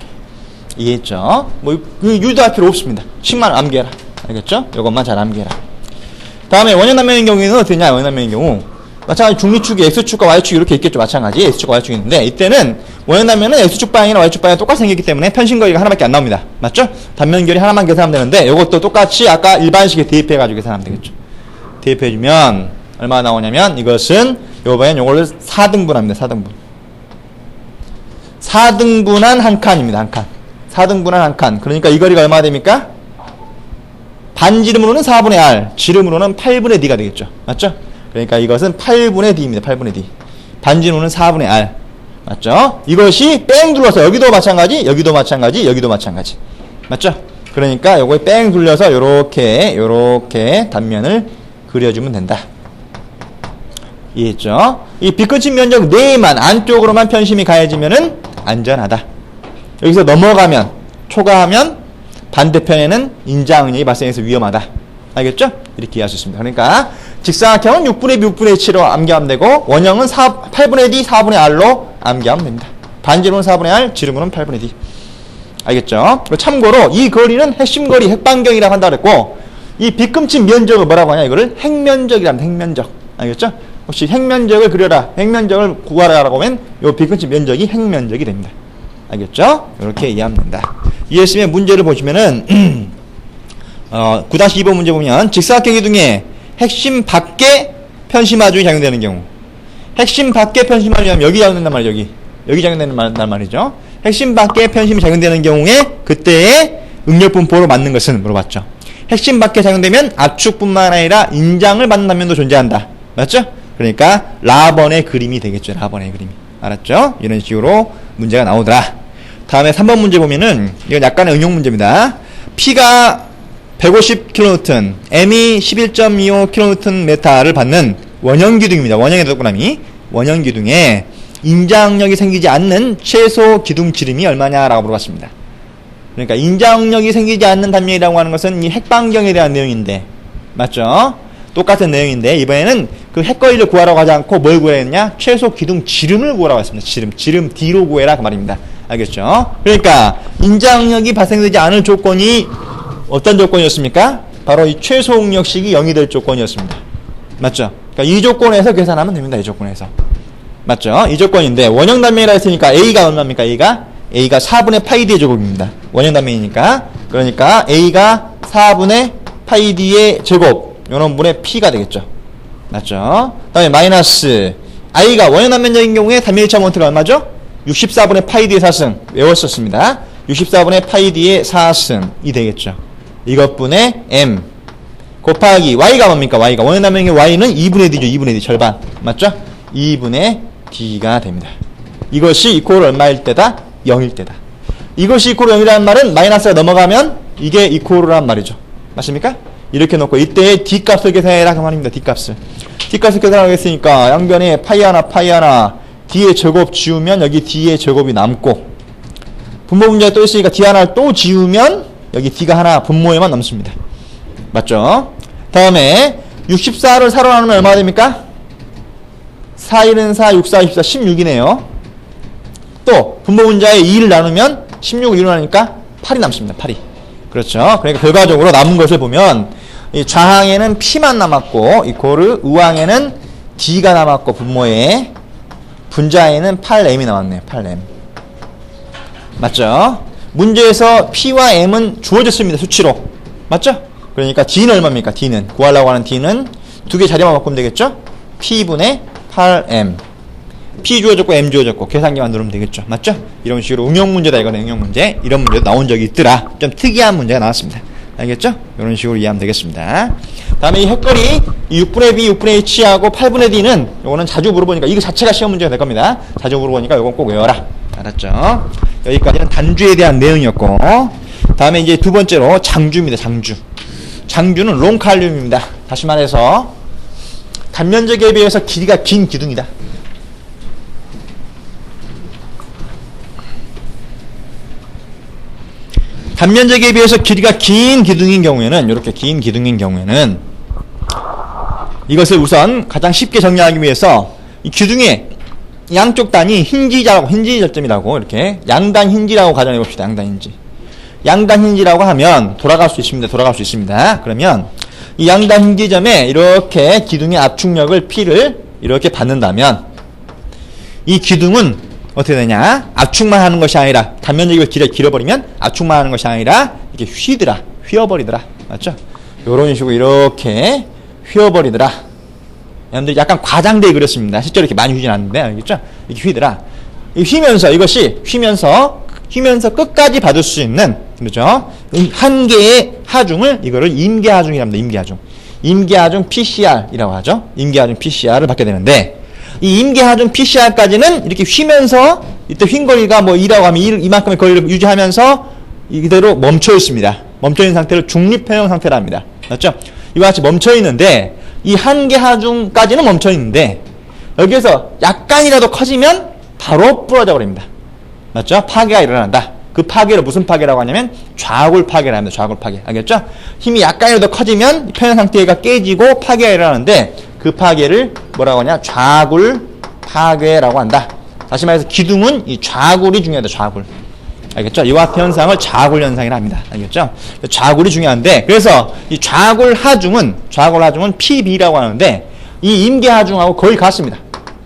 이해했죠? 뭐 유도할 필요 없습니다. 식만 암기해라. 알겠죠? 요것만 잘 암기해라. 다음에 원형단면의 경우에는 어떻게 되냐? 원형단면의 경우 마찬가지 중리축이 x축과 y축이 이렇게 있겠죠. 마찬가지 x축과 y축이 있는데 이때는 원형단면은 x축 방향이나 y축 방향이 똑같이 생겼기 때문에 편심거리가 하나밖에 안 나옵니다. 맞죠? 단면결이 하나만 계산하면 되는데 이것도 똑같이 아까 일반식에 대입해가지고 계산하면 되겠죠. 대입해주면 얼마 나오냐면 이것은 요번엔 요걸로 4등분합니다. 4등분. 4등분한 한 칸입니다. 한 칸. 4등분한 한 칸. 그러니까 이 거리가 얼마나 됩니까? 반지름으로는 4분의 r, 지름으로는 8분의 d가 되겠죠. 맞죠? 그러니까 이것은 8분의 d입니다. 8분의 d. 반지름으로는 4분의 r. 맞죠? 이것이 뺑 둘러서 여기도 마찬가지, 여기도 마찬가지, 여기도 마찬가지. 맞죠? 그러니까 요거에 뺑 둘러서 요렇게 단면을 그려주면 된다. 이해했죠? 이 빗끝인 면적 내에만 안쪽으로만 편심이 가해지면은 안전하다. 여기서 넘어가면 초과하면 반대편에는 인자응력이 발생해서 위험하다. 알겠죠? 이렇게 이해할 수 있습니다. 그러니까 직사각형은 6분의 b, 6분의 h로 암기하면 되고 원형은 8분의 d, 4분의 r로 암기하면 됩니다. 반지름은 4분의 r, 지름은 8분의 d. 알겠죠? 참고로 이 거리는 핵심 거리, 핵반경이라고 한다고 했고 이 빗금친 면적을 뭐라고 하냐? 이거를 핵면적이랍니다. 핵면적. 알겠죠? 혹시 핵면적을 그려라, 핵면적을 구하라라고 하면 이 빗금친 면적이 핵면적이 됩니다. 알겠죠? 이렇게 이해하면 된다. 이해했으면 문제를 보시면은 9-2번 문제 보면 직사각형 기둥에 핵심 밖에 편심하중이 작용되는 경우, 핵심 밖에 편심하중이 하면 여기 작용된단 말이죠. 여기 작용된단 말이죠. 핵심 밖에 편심이 작용되는 경우에 그때의 응력 분포로 맞는 것은 물어봤죠. 핵심 밖에 작용되면 압축뿐만 아니라 인장을 받는 단면도 존재한다. 맞죠? 그러니까 라번의 그림이 되겠죠. 라번의 그림이. 알았죠? 이런 식으로 문제가 나오더라. 다음에 3번 문제 보면은 이건 약간의 응용 문제입니다. P가 150kN, M이 11.25kNm를 받는 원형 기둥입니다. 원형의 동그라미. 원형 기둥에 인자응력이 생기지 않는 최소 기둥 지름이 얼마냐라고 물어봤습니다. 그러니까 인자응력이 생기지 않는 단면이라고 하는 것은 이 핵반경에 대한 내용인데, 맞죠? 똑같은 내용인데 이번에는 그 핵거리를 구하라고 하지 않고 뭘 구해야 했냐? 최소 기둥 지름을 구하라고 했습니다. 지름 D로 구해라 그 말입니다. 알겠죠? 그러니까 인자응력이 발생되지 않을 조건이 어떤 조건이었습니까? 바로 이 최소 응력식이 0이 될 조건이었습니다. 맞죠? 그러니까 이 조건에서 계산하면 됩니다. 이 조건에서. 맞죠? 이 조건인데 원형 단면이라 했으니까 A가 얼마입니까? A가 4분의 파이 D의 제곱입니다. 원형 단면이니까. 그러니까 A가 4분의 파이 D의 제곱. 요런 분의 P가 되겠죠. 맞죠? 다음에 마이너스 I가 원형 단면적인 경우에 단면 1차 모멘트가 얼마죠? 64분의 파이 D의 4승 외웠었습니다. 64분의 파이 D의 4승이 되겠죠. 이것분의 M 곱하기 Y가 뭡니까? Y가 원형 단면의 Y는 2분의 D죠. 2분의 D 절반. 맞죠? 2분의 D가 됩니다. 이것이 이퀄 얼마일 때다? 0일 때다. 이것이 이퀄 0이라는 말은 마이너스가 넘어가면 이게 이퀄이란 말이죠. 맞습니까? 이렇게 놓고 이때의 D값을 계산해라 그 말입니다. D값을 계산하겠으니까 양변에 파이 하나 D의 제곱 지우면 여기 D의 제곱이 남고, 분모 문제가 또 있으니까 D 하나를 또 지우면 여기 D가 하나 분모에만 남습니다. 맞죠? 다음에 64를 4로 나누면 얼마가 됩니까? 4, 1은 4, 6, 4, 24, 16이네요. 또 분모 문자에 2를 나누면 16을 1로 나누니까 8이 남습니다. 8이. 그렇죠? 그러니까 결과적으로 남은 것을 보면 이 좌항에는 P만 남았고 이코르 우항에는 D가 남았고 분모에 분자에는 8M이 남았네요. 8M. 맞죠? 문제에서 P와 M은 주어졌습니다. 수치로. 맞죠? 그러니까 D는 얼마입니까? D는 구하려고 하는 D는 두 개 자리만 바꾸면 되겠죠? P분의 8M. P 주어졌고 M 주어졌고 계산기만 누르면 되겠죠. 맞죠? 이런 식으로 응용 문제다. 이거는 응용 문제. 이런 문제도 나온 적이 있더라. 좀 특이한 문제가 나왔습니다. 알겠죠? 이런 식으로 이해하면 되겠습니다. 다음에 이 핵거리 이 6분의 B, 6분의 H하고 8분의 D는 요거는 자주 물어보니까 이거 자체가 시험 문제가 될 겁니다. 자주 물어보니까 요건 꼭 외워라. 알았죠? 여기까지는 단주에 대한 내용이었고, 다음에 이제 두 번째로 장주입니다. 장주. 장주는 롱칼륨입니다. 다시 말해서 단면적에 비해서 길이가 긴 기둥이다. 단면적에 비해서 길이가 긴 기둥인 경우에는, 이렇게 긴 기둥인 경우에는 이것을 우선 가장 쉽게 정리하기 위해서 이 기둥의 양쪽 단이 힌지 저점이라고, 이렇게 양단 힌지라고 가정해 봅시다. 양단 힌지. 양단 힌지라고 하면 돌아갈 수 있습니다. 그러면 이 양단 힌지점에 이렇게 기둥의 압축력을 P를 이렇게 받는다면 이 기둥은 어떻게 되냐? 압축만 하는 것이 아니라, 단면적이 길어버리면 압축만 하는 것이 아니라 이렇게 휘어버리더라. 맞죠? 요런 식으로 이렇게 휘어버리더라. 여러분들 약간 과장되게 그렸습니다. 실제로 이렇게 많이 휘진 않는데, 알겠죠? 이렇게 휘더라. 휘면서 끝까지 받을 수 있는, 그렇죠? 한 개의 하중을, 이거를 임계하중이랍니다. 임계하중 PCR이라고 하죠. 임계하중 PCR을 받게 되는데, 이 임계하중 PCR까지는 이렇게 휘면서, 이때 휜 거리가 뭐 2라고 하면 이만큼의 거리를 유지하면서 이대로 멈춰 있습니다. 멈춰 있는 상태를 중립회용 상태라 합니다. 맞죠? 이와 같이 멈춰 있는데, 이 한 개 하중까지는 멈춰 있는데, 여기에서 약간이라도 커지면 바로 부러져 버립니다. 맞죠? 파괴가 일어난다. 그 파괴를 무슨 파괴라고 하냐면 좌굴 파괴라 합니다. 좌굴 파괴. 알겠죠? 힘이 약간이라도 커지면 편한 상태가 깨지고 파괴가 일어나는데, 그 파괴를 뭐라고 하냐? 좌굴 파괴라고 한다. 다시 말해서 기둥은 이 좌굴이 중요하다. 좌굴. 알겠죠? 이와 같은 현상을 좌굴 현상이라 합니다. 알겠죠? 좌굴이 중요한데, 그래서 이 좌굴 하중은 PB라고 하는데, 이 임계하중하고 거의 같습니다.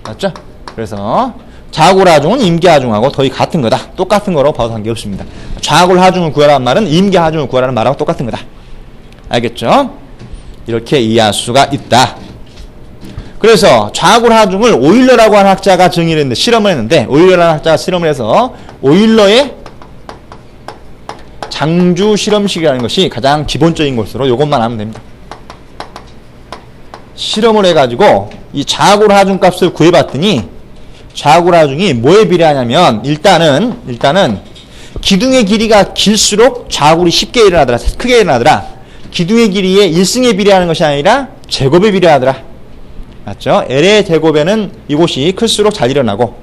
맞죠? 그래서 좌굴 하중은 임계 하중하고 거의 같은 거다. 똑같은 거라고 봐도 관계없습니다. 좌굴 하중을 구하라는 말은 임계 하중을 구하라는 말하고 똑같은 거다. 알겠죠? 이렇게 이해할 수가 있다. 그래서 좌굴 하중을 오일러라고 하는 학자가 정의를 했는데, 실험을 했는데, 오일러라는 학자가 실험을 해서 오일러의 장주 실험식이라는 것이 가장 기본적인 것으로 이것만 하면 됩니다. 실험을 해가지고 이 좌굴 하중 값을 구해봤더니, 좌굴 하중이 뭐에 비례하냐면, 일단은 기둥의 길이가 길수록 좌굴이 쉽게 일어나더라. 크게 일어나더라. 기둥의 길이의 1승에 비례하는 것이 아니라 제곱에 비례하더라. 맞죠? L의 제곱에는 이곳이 클수록 잘 일어나고,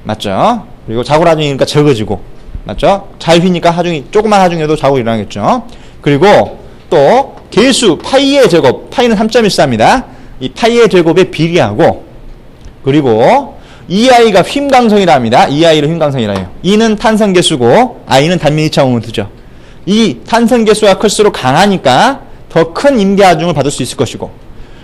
맞죠? 그리고 좌굴 하중이니까 적어지고, 맞죠? 잘 휘니까 하중이, 조그만 하중에도 좌굴이 일어나겠죠? 그리고 또 개수 파이의 제곱, 파이는 3.14입니다. 이 파이의 제곱에 비례하고, 그리고 EI가 휨강성이라 합니다. EI를 휨강성이라 해요. E는 탄성계수고 I는 단면이차 모멘트죠. 이 탄성계수가 클수록 강하니까 더 큰 임계하중을 받을 수 있을 것이고,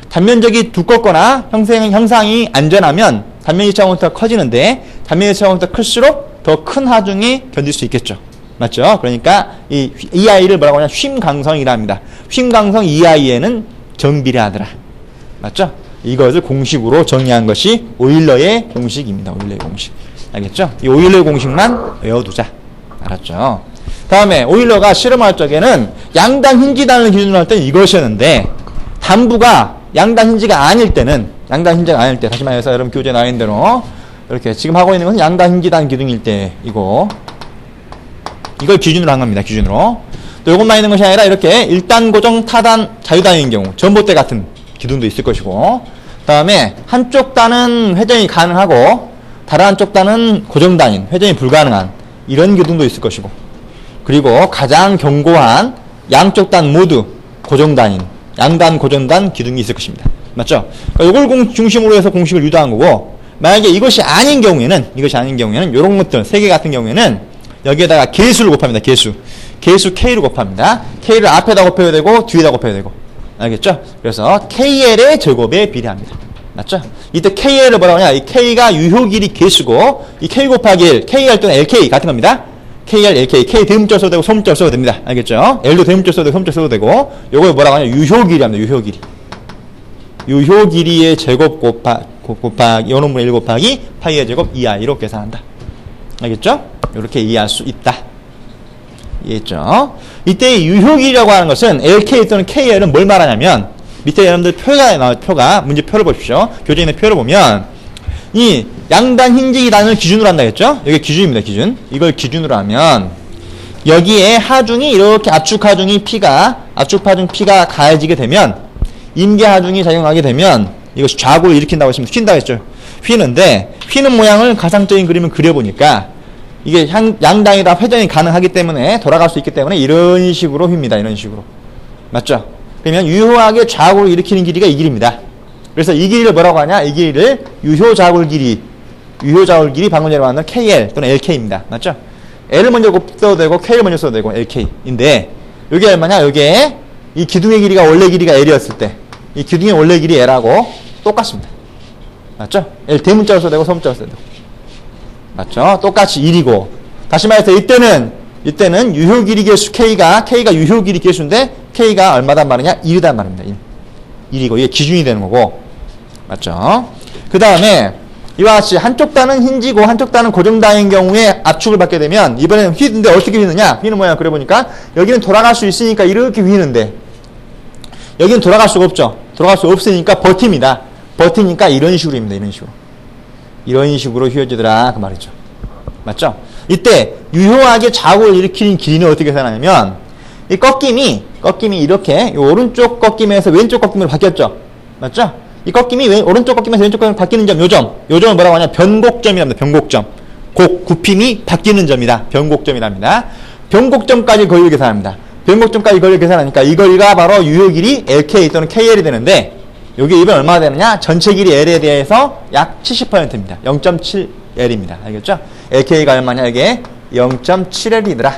단면적이 두껍거나 형상이 안전하면 단면이차 모멘트가 커지는데, 단면이차 모멘트가 클수록 더 큰 하중이 견딜 수 있겠죠. 맞죠? 그러니까 이 EI를 뭐라고 하냐? 휨강성이라 합니다. 휨강성 EI에는 정비례하더라. 맞죠? 이것을 공식으로 정의한 것이 오일러의 공식입니다. 오일러의 공식. 알겠죠? 이 오일러의 공식만 외워두자. 알았죠? 다음에 오일러가 실험할 적에는 양단 힌지단을 기준으로 할 때는 이것이었는데, 단부가 양단 힌지가 아닐 때는, 다시 말해서 여러분 교재에 나와 있는 대로 이렇게 지금 하고 있는 것은 양단 힌지단 기둥일 때이고, 이걸 기준으로 한 겁니다. 기준으로. 또 이것만 있는 것이 아니라 이렇게 1단 고정 타단 자유단인 경우, 전봇대 같은 기둥도 있을 것이고, 다음에 한쪽 단은 회전이 가능하고 다른 한쪽 단은 고정단인, 회전이 불가능한 이런 기둥도 있을 것이고, 그리고 가장 견고한 양쪽 단 모두 고정단인, 양단 고정단 기둥이 있을 것입니다. 맞죠? 그러니까 이걸 중심으로 해서 공식을 유도한 거고, 만약에 이것이 아닌 경우에는 이런 것들 3개 같은 경우에는 여기에다가 개수를 곱합니다. 개수 K를 곱합니다. K를 앞에다 곱해야 되고 뒤에다 곱해야 되고. 알겠죠? 그래서 KL의 제곱에 비례합니다. 맞죠? 이때 KL을 뭐라고 하냐? 이 K가 유효 길이 개수고, 이 K 곱하기 1, KL 또는 LK 같은 겁니다. KL, LK, K 대문자 써도 되고 소문자 써도 됩니다. 알겠죠? L도 대문자 써도 되고 소문자 써도 되고, 요걸 뭐라고 하냐? 유효 길이랍니다. 유효 길이. 유효 길이의 제곱 곱하기 요놈분의 1 곱하기 파이의 제곱 2i로 계산한다. 알겠죠? 이렇게 이해할 수 있다. 이해했죠? 이때 유효길이라고 하는 것은 LK 또는 KL은 뭘 말하냐면, 밑에 여러분들 표가 문제표를 보십시오. 교재에 있는 표를 보면 이 양단 힌지 2단을 기준으로 한다 했죠? 여기 기준입니다. 기준. 이걸 기준으로 하면 여기에 하중이 이렇게 압축 하중 P가 가해지게 되면 임계 하중이 작용하게 되면 이것이 좌골을 일으킨다고 했으면 휜다고 했죠. 휘는 모양을 가상적인 그림을 그려보니까 이게 양당이다 회전이 가능하기 때문에 돌아갈 수 있기 때문에 이런 식으로 휩니다. 이런 식으로. 맞죠? 그러면 유효하게 좌골을 일으키는 길이가 이 길입니다. 그래서 이 길이를 뭐라고 하냐? 이 길이를 유효좌골 길이 방금 전에 말한 KL 또는 LK입니다. 맞죠? L을 먼저 써도 되고 K를 먼저 써도 되고 LK인데 이게 얼마냐? 이게 이 기둥의 길이가 원래 길이가 L이었을 때 이 기둥의 원래 길이 L하고 똑같습니다. 맞죠? L 대문자로 써도 되고 소문자로 써도 되고 맞죠? 똑같이 1이고 다시 말해서 이때는 유효 길이 개수 K가 유효 길이 개수인데 K가 얼마단 말이냐? 1이단 말입니다. 1이고 이게 기준이 되는 거고 맞죠? 그 다음에 이와 같이 한쪽 단은 힌지고 한쪽 단은 고정단인 경우에 압축을 받게 되면 이번에는 휘는데 어떻게 휘느냐? 휘는 모양 그려보니까 여기는 돌아갈 수 있으니까 이렇게 휘는데 여기는 돌아갈 수가 없죠. 돌아갈 수 없으니까 버팁니다. 버티니까 이런 식으로 힙니다. 이런 식으로 휘어지더라 그 말이죠. 맞죠? 이때 유효하게 좌골을 일으키는 길이는 어떻게 생각하냐면 이 꺾임이 이렇게 이 오른쪽 꺾임에서 왼쪽 꺾임으로 바뀌었죠. 맞죠? 이 꺾임이 오른쪽 꺾임에서 왼쪽 꺾임으로 바뀌는 점, 요 점을 뭐라고 하냐? 변곡점이랍니다. 변곡점. 굽힘이 바뀌는 점이다. 변곡점이랍니다. 변곡점까지 거리를 계산합니다. 변곡점까지 거리를 계산하니까 이 거리가 바로 유효 길이 LK 또는 KL이 되는데 여기 이번 얼마나 되느냐? 전체 길이 L에 대해서 약 70%입니다. 0.7L입니다. 알겠죠? LK가 얼마냐? 이게 0.7L이더라.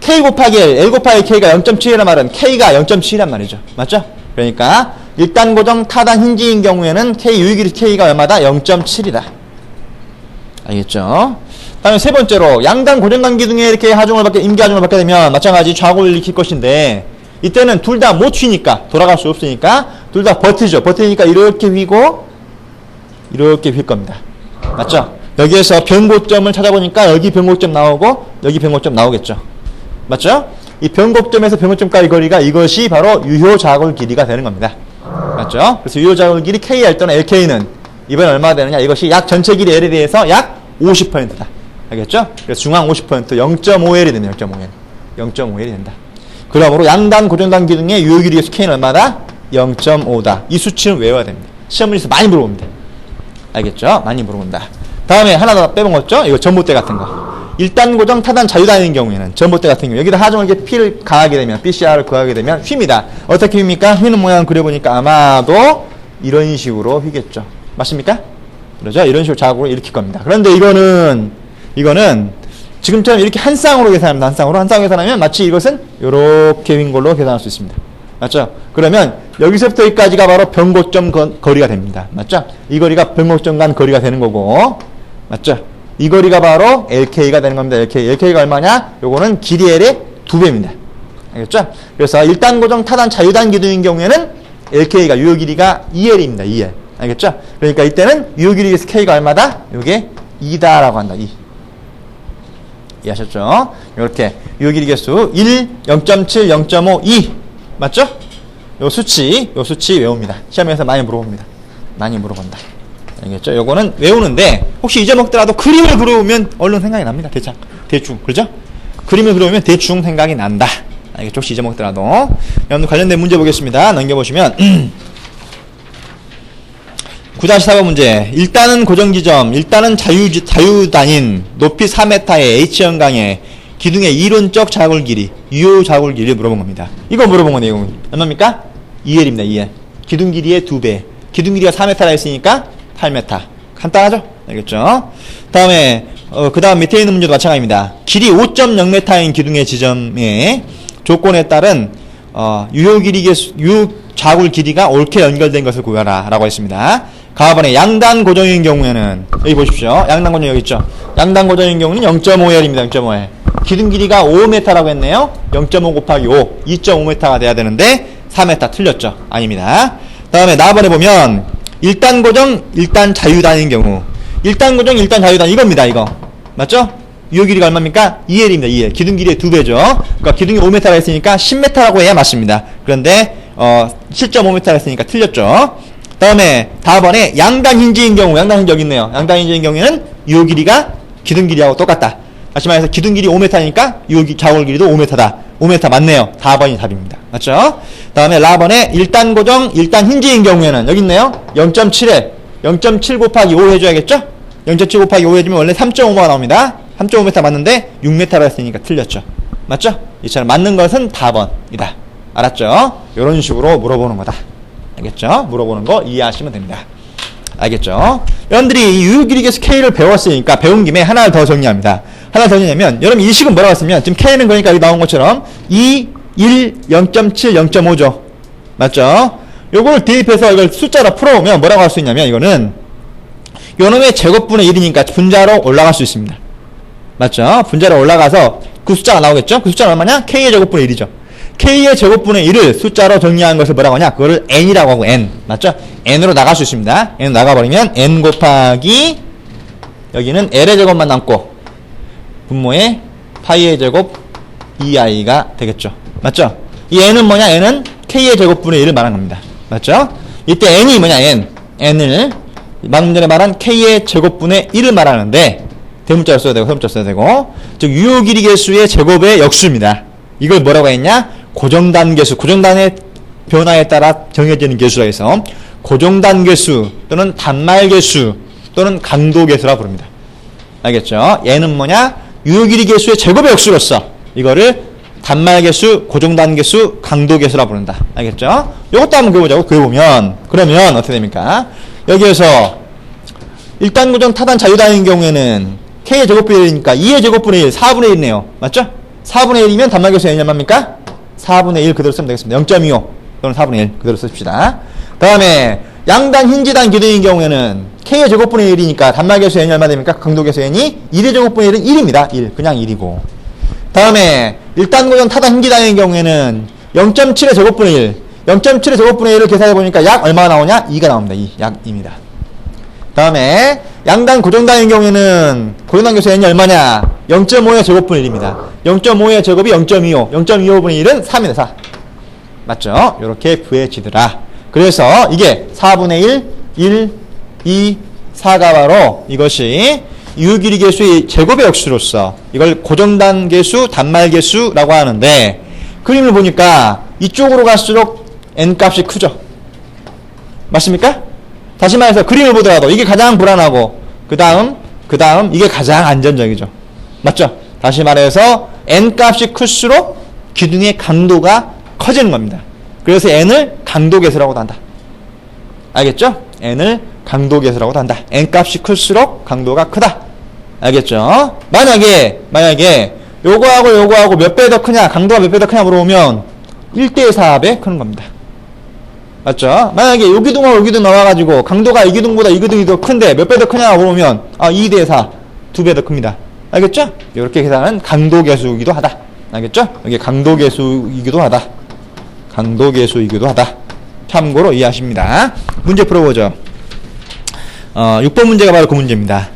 K 곱하기 L 곱하기 K가 0.7이란 말은 K가 0.7이란 말이죠. 맞죠? 그러니까 1단 고정 타단 힌지인 경우에는 K 유효 길이 K가 얼마다? 0.7이다. 알겠죠? 다음에 세 번째로 양단 고정단 기둥에 이렇게 임계 하중을 받게 되면 마찬가지 좌골을 일으킬 것인데 이때는 둘 다 못 휘니까 돌아갈 수 없으니까 둘 다 버티니까 이렇게 휘고 이렇게 휠 겁니다. 맞죠? 여기에서 변곡점을 찾아보니까 여기 변곡점 나오고 여기 변곡점 나오겠죠. 맞죠? 이 변곡점에서 변곡점까지 거리가 이것이 바로 유효 좌골 길이가 되는 겁니다. 맞죠? 그래서 유효 좌골 길이 KL 또는 LK는 이번에 얼마가 되느냐? 이것이 약 전체 길이 L에 대해서 약 50%다. 알겠죠? 그래서 중앙 50% 0.5L이 됩니다. 0.5L이 된다. 그러므로 양단 고정단 기둥의 유효 길이의 K는 얼마다? 0.5다. 이 수치는 외워야 됩니다. 시험문에서 많이 물어봅니다. 알겠죠? 많이 물어본다. 다음에 하나 더 빼먹었죠? 이거 전봇대 같은 거. 1단 고정 타단 자유단인 경우에는 전봇대 같은 경우 여기다 하중을 이렇게 P를 가하게 되면 BCR을 구하게 되면 휩니다. 어떻게 휩니까? 휘는 모양 그려보니까 아마도 이런 식으로 휘겠죠. 맞습니까? 그러죠? 이런 식으로 자국을 일으킬 겁니다. 그런데 이거는 지금처럼 이렇게 한 쌍으로 계산합니다. 한 쌍으로 계산하면 마치 이것은 이렇게 휜 걸로 계산할 수 있습니다. 맞죠? 그러면 여기서부터 여기까지가 바로 변곡점 거리가 됩니다. 맞죠? 이 거리가 변곡점 간 거리가 되는 거고 맞죠? 이 거리가 바로 LK가 되는 겁니다. LK가 얼마냐? 요거는 길이 L의 2배입니다. 알겠죠? 그래서 1단 고정 타단 자유단 기둥인 경우에는 LK가 유효 길이가 2L입니다. 2L. 알겠죠? 그러니까 이때는 유효 길이에서 K가 얼마다? 요게 2다라고 한다. 2. 이해하셨죠? 이렇게 유효 길이 개수 1, 0.7, 0.5, 2 맞죠? 요 수치 외웁니다. 시험에서 많이 물어봅니다. 많이 물어본다. 알겠죠? 요거는 외우는데 혹시 잊어먹더라도 그림을 그려보면 얼른 생각이 납니다. 대충 그렇죠? 그림을 그려보면 대충 생각이 난다. 알겠죠? 혹시 잊어먹더라도 여러분들 관련된 문제 보겠습니다. 넘겨보시면 9-4번 문제. 일단은 고정지점, 일단은 자유단인 높이 4m의 H형강의 기둥의 이론적 좌골 길이, 유효 좌골 길이를 물어본 겁니다. 이거 물어본 거네요. 이거 얼마입니까? 2L입니다. 2L. 기둥 길이의 2배. 기둥 길이가 4m라 했으니까 8m. 간단하죠? 알겠죠? 다음에 그 다음 밑에 있는 문제도 마찬가지입니다. 길이 5.0m인 기둥의 지점의 조건에 따른 유효 좌골 길이가 옳게 연결된 것을 구하라 라고 했습니다. 가번에 양단 고정인 경우에는 여기 보십시오. 양단 고정 여기 있죠. 양단 고정인 경우는 0.5L입니다. 0.5L. 기둥 길이가 5m라고 했네요. 0.5 곱하기 5 2.5m가 돼야 되는데 4m 틀렸죠. 아닙니다. 다음에 나번에 보면 1단 고정 1단 자유단인 경우 1단 고정 1단 자유단 이겁니다. 이거 맞죠? 유효 길이가 얼마입니까? 2L입니다. 2L. 기둥 길이의 2배죠. 그러니까 기둥이 5m라 했으니까 10m라고 해야 맞습니다. 그런데 7.5m라 했으니까 틀렸죠. 다음에 다번에 양단 힌지인 경우, 양단 힌지 여기 있네요. 양단 힌지인 경우에는 요 길이가 기둥 길이하고 똑같다. 다시 말해서 기둥 길이 5m니까 요 좌우로 길이도 5m다. 5m 맞네요. 4번이 답입니다. 맞죠? 다음에 라번에 1단 고정, 1단 힌지인 경우에는 여기 있네요. 0.7에 0.7 곱하기 5 해줘야겠죠? 0.7 곱하기 5 해주면 원래 3.5가 나옵니다. 3.5m 맞는데 6m라 했으니까 틀렸죠. 맞죠? 이처럼 맞는 것은 4번이다. 알았죠? 이런 식으로 물어보는 거다. 알겠죠? 물어보는 거 이해하시면 됩니다. 알겠죠? 여러분들이 이 유효길이계수 K를 배웠으니까 배운 김에 하나를 더 정리합니다. 하나 더 정리하면 여러분 이 식은 뭐라고 했으면 지금 K는 그러니까 여기 나온 것처럼 2, 1, 0.7, 0.5죠. 맞죠? 요걸 대입해서 이걸 숫자로 풀어오면 뭐라고 할 수 있냐면 이거는 요놈의 제곱분의 1이니까 분자로 올라갈 수 있습니다. 맞죠? 분자로 올라가서 그 숫자가 나오겠죠? 그 숫자는 얼마냐? K의 제곱분의 1이죠. K의 제곱분의 1을 숫자로 정리한 것을 뭐라고 하냐? 그거를 N이라고 하고 N. 맞죠? N으로 나갈 수 있습니다. N 나가버리면 N 곱하기 여기는 L의 제곱만 남고 분모의 파이의 제곱 2i가 되겠죠. 맞죠? 이 N은 뭐냐? N은 K의 제곱분의 1을 말한 겁니다. 맞죠? 이때 N이 뭐냐? N을 방금 전에 말한 K의 제곱분의 1을 말하는데 대문자를 써야 되고 소문자를 써야 되고 즉 유효길이계수의 제곱의 역수입니다. 이걸 뭐라고 했냐? 고정단계수, 고정단의 변화에 따라 정해지는 계수라 해서 고정단계수 또는 단말계수 또는 강도계수라 부릅니다. 알겠죠? 얘는 뭐냐? 유효길이계수의 제곱의 역수로서 이거를 단말계수, 고정단계수, 강도계수라 부른다. 알겠죠? 이것도 한번 그려보자고. 그려보면 그러면 어떻게 됩니까? 여기에서 1단 고정 타단 자유단인 경우에는 K의 제곱분의 1이니까 2의 제곱분의 1, 4분의 1이네요. 맞죠? 4분의 1이면 단말계수 N이 얼마입니까? 4분의 1 그대로 쓰면 되겠습니다. 0.25 또는 4분의 1 그대로 씁시다. 다음에 양단 힌지단 기둥인 경우에는 K의 제곱분의 1이니까 단말계수 N이 얼마 됩니까? 강도계수 N이 1의 제곱분의 1은 1입니다. 1. 그냥 1이고. 다음에 1단 고정 타단 힌지단인 경우에는 0.7의 제곱분의 1. 0.7의 제곱분의 1을 계산해보니까 약 얼마가 나오냐? 2가 나옵니다. 2. 약 2입니다. 다음에 양단 고정단인 경우에는 고정단계수 N이 얼마냐? 0.5의 제곱분의 1입니다. 0.5의 제곱이 0.25. 0.25분의 1은 3이다. 4. 맞죠? 이렇게 구해지더라. 그래서 이게 4분의 1, 1, 2, 4가 바로 이것이 유효길이계수의 제곱의 역수로서 이걸 고정단계수, 단말계수라고 하는데 그림을 보니까 이쪽으로 갈수록 N값이 크죠? 맞습니까? 다시 말해서 그림을 보더라도 이게 가장 불안하고 그 다음 이게 가장 안전적이죠. 맞죠? 다시 말해서 N값이 클수록 기둥의 강도가 커지는 겁니다. 그래서 N을 강도계수라고도 한다. 알겠죠? N을 강도계수라고도 한다. N값이 클수록 강도가 크다. 알겠죠? 만약에 요거하고 몇 배 더 크냐, 강도가 몇 배 더 크냐 물어보면 1대 4배 크는 겁니다. 맞죠? 만약에 요 기둥하고 요 기둥 나와가지고 강도가 이 기둥보다 이 기둥이 더 큰데 몇 배 더 크냐 물어보면 2대 4, 2배 더 큽니다. 알겠죠? 이렇게 계산은 강도계수이기도 하다. 알겠죠? 이게 강도계수이기도 하다. 강도계수이기도 하다. 참고로 이해하십니다. 문제 풀어보죠. 6번 문제가 바로 그 문제입니다.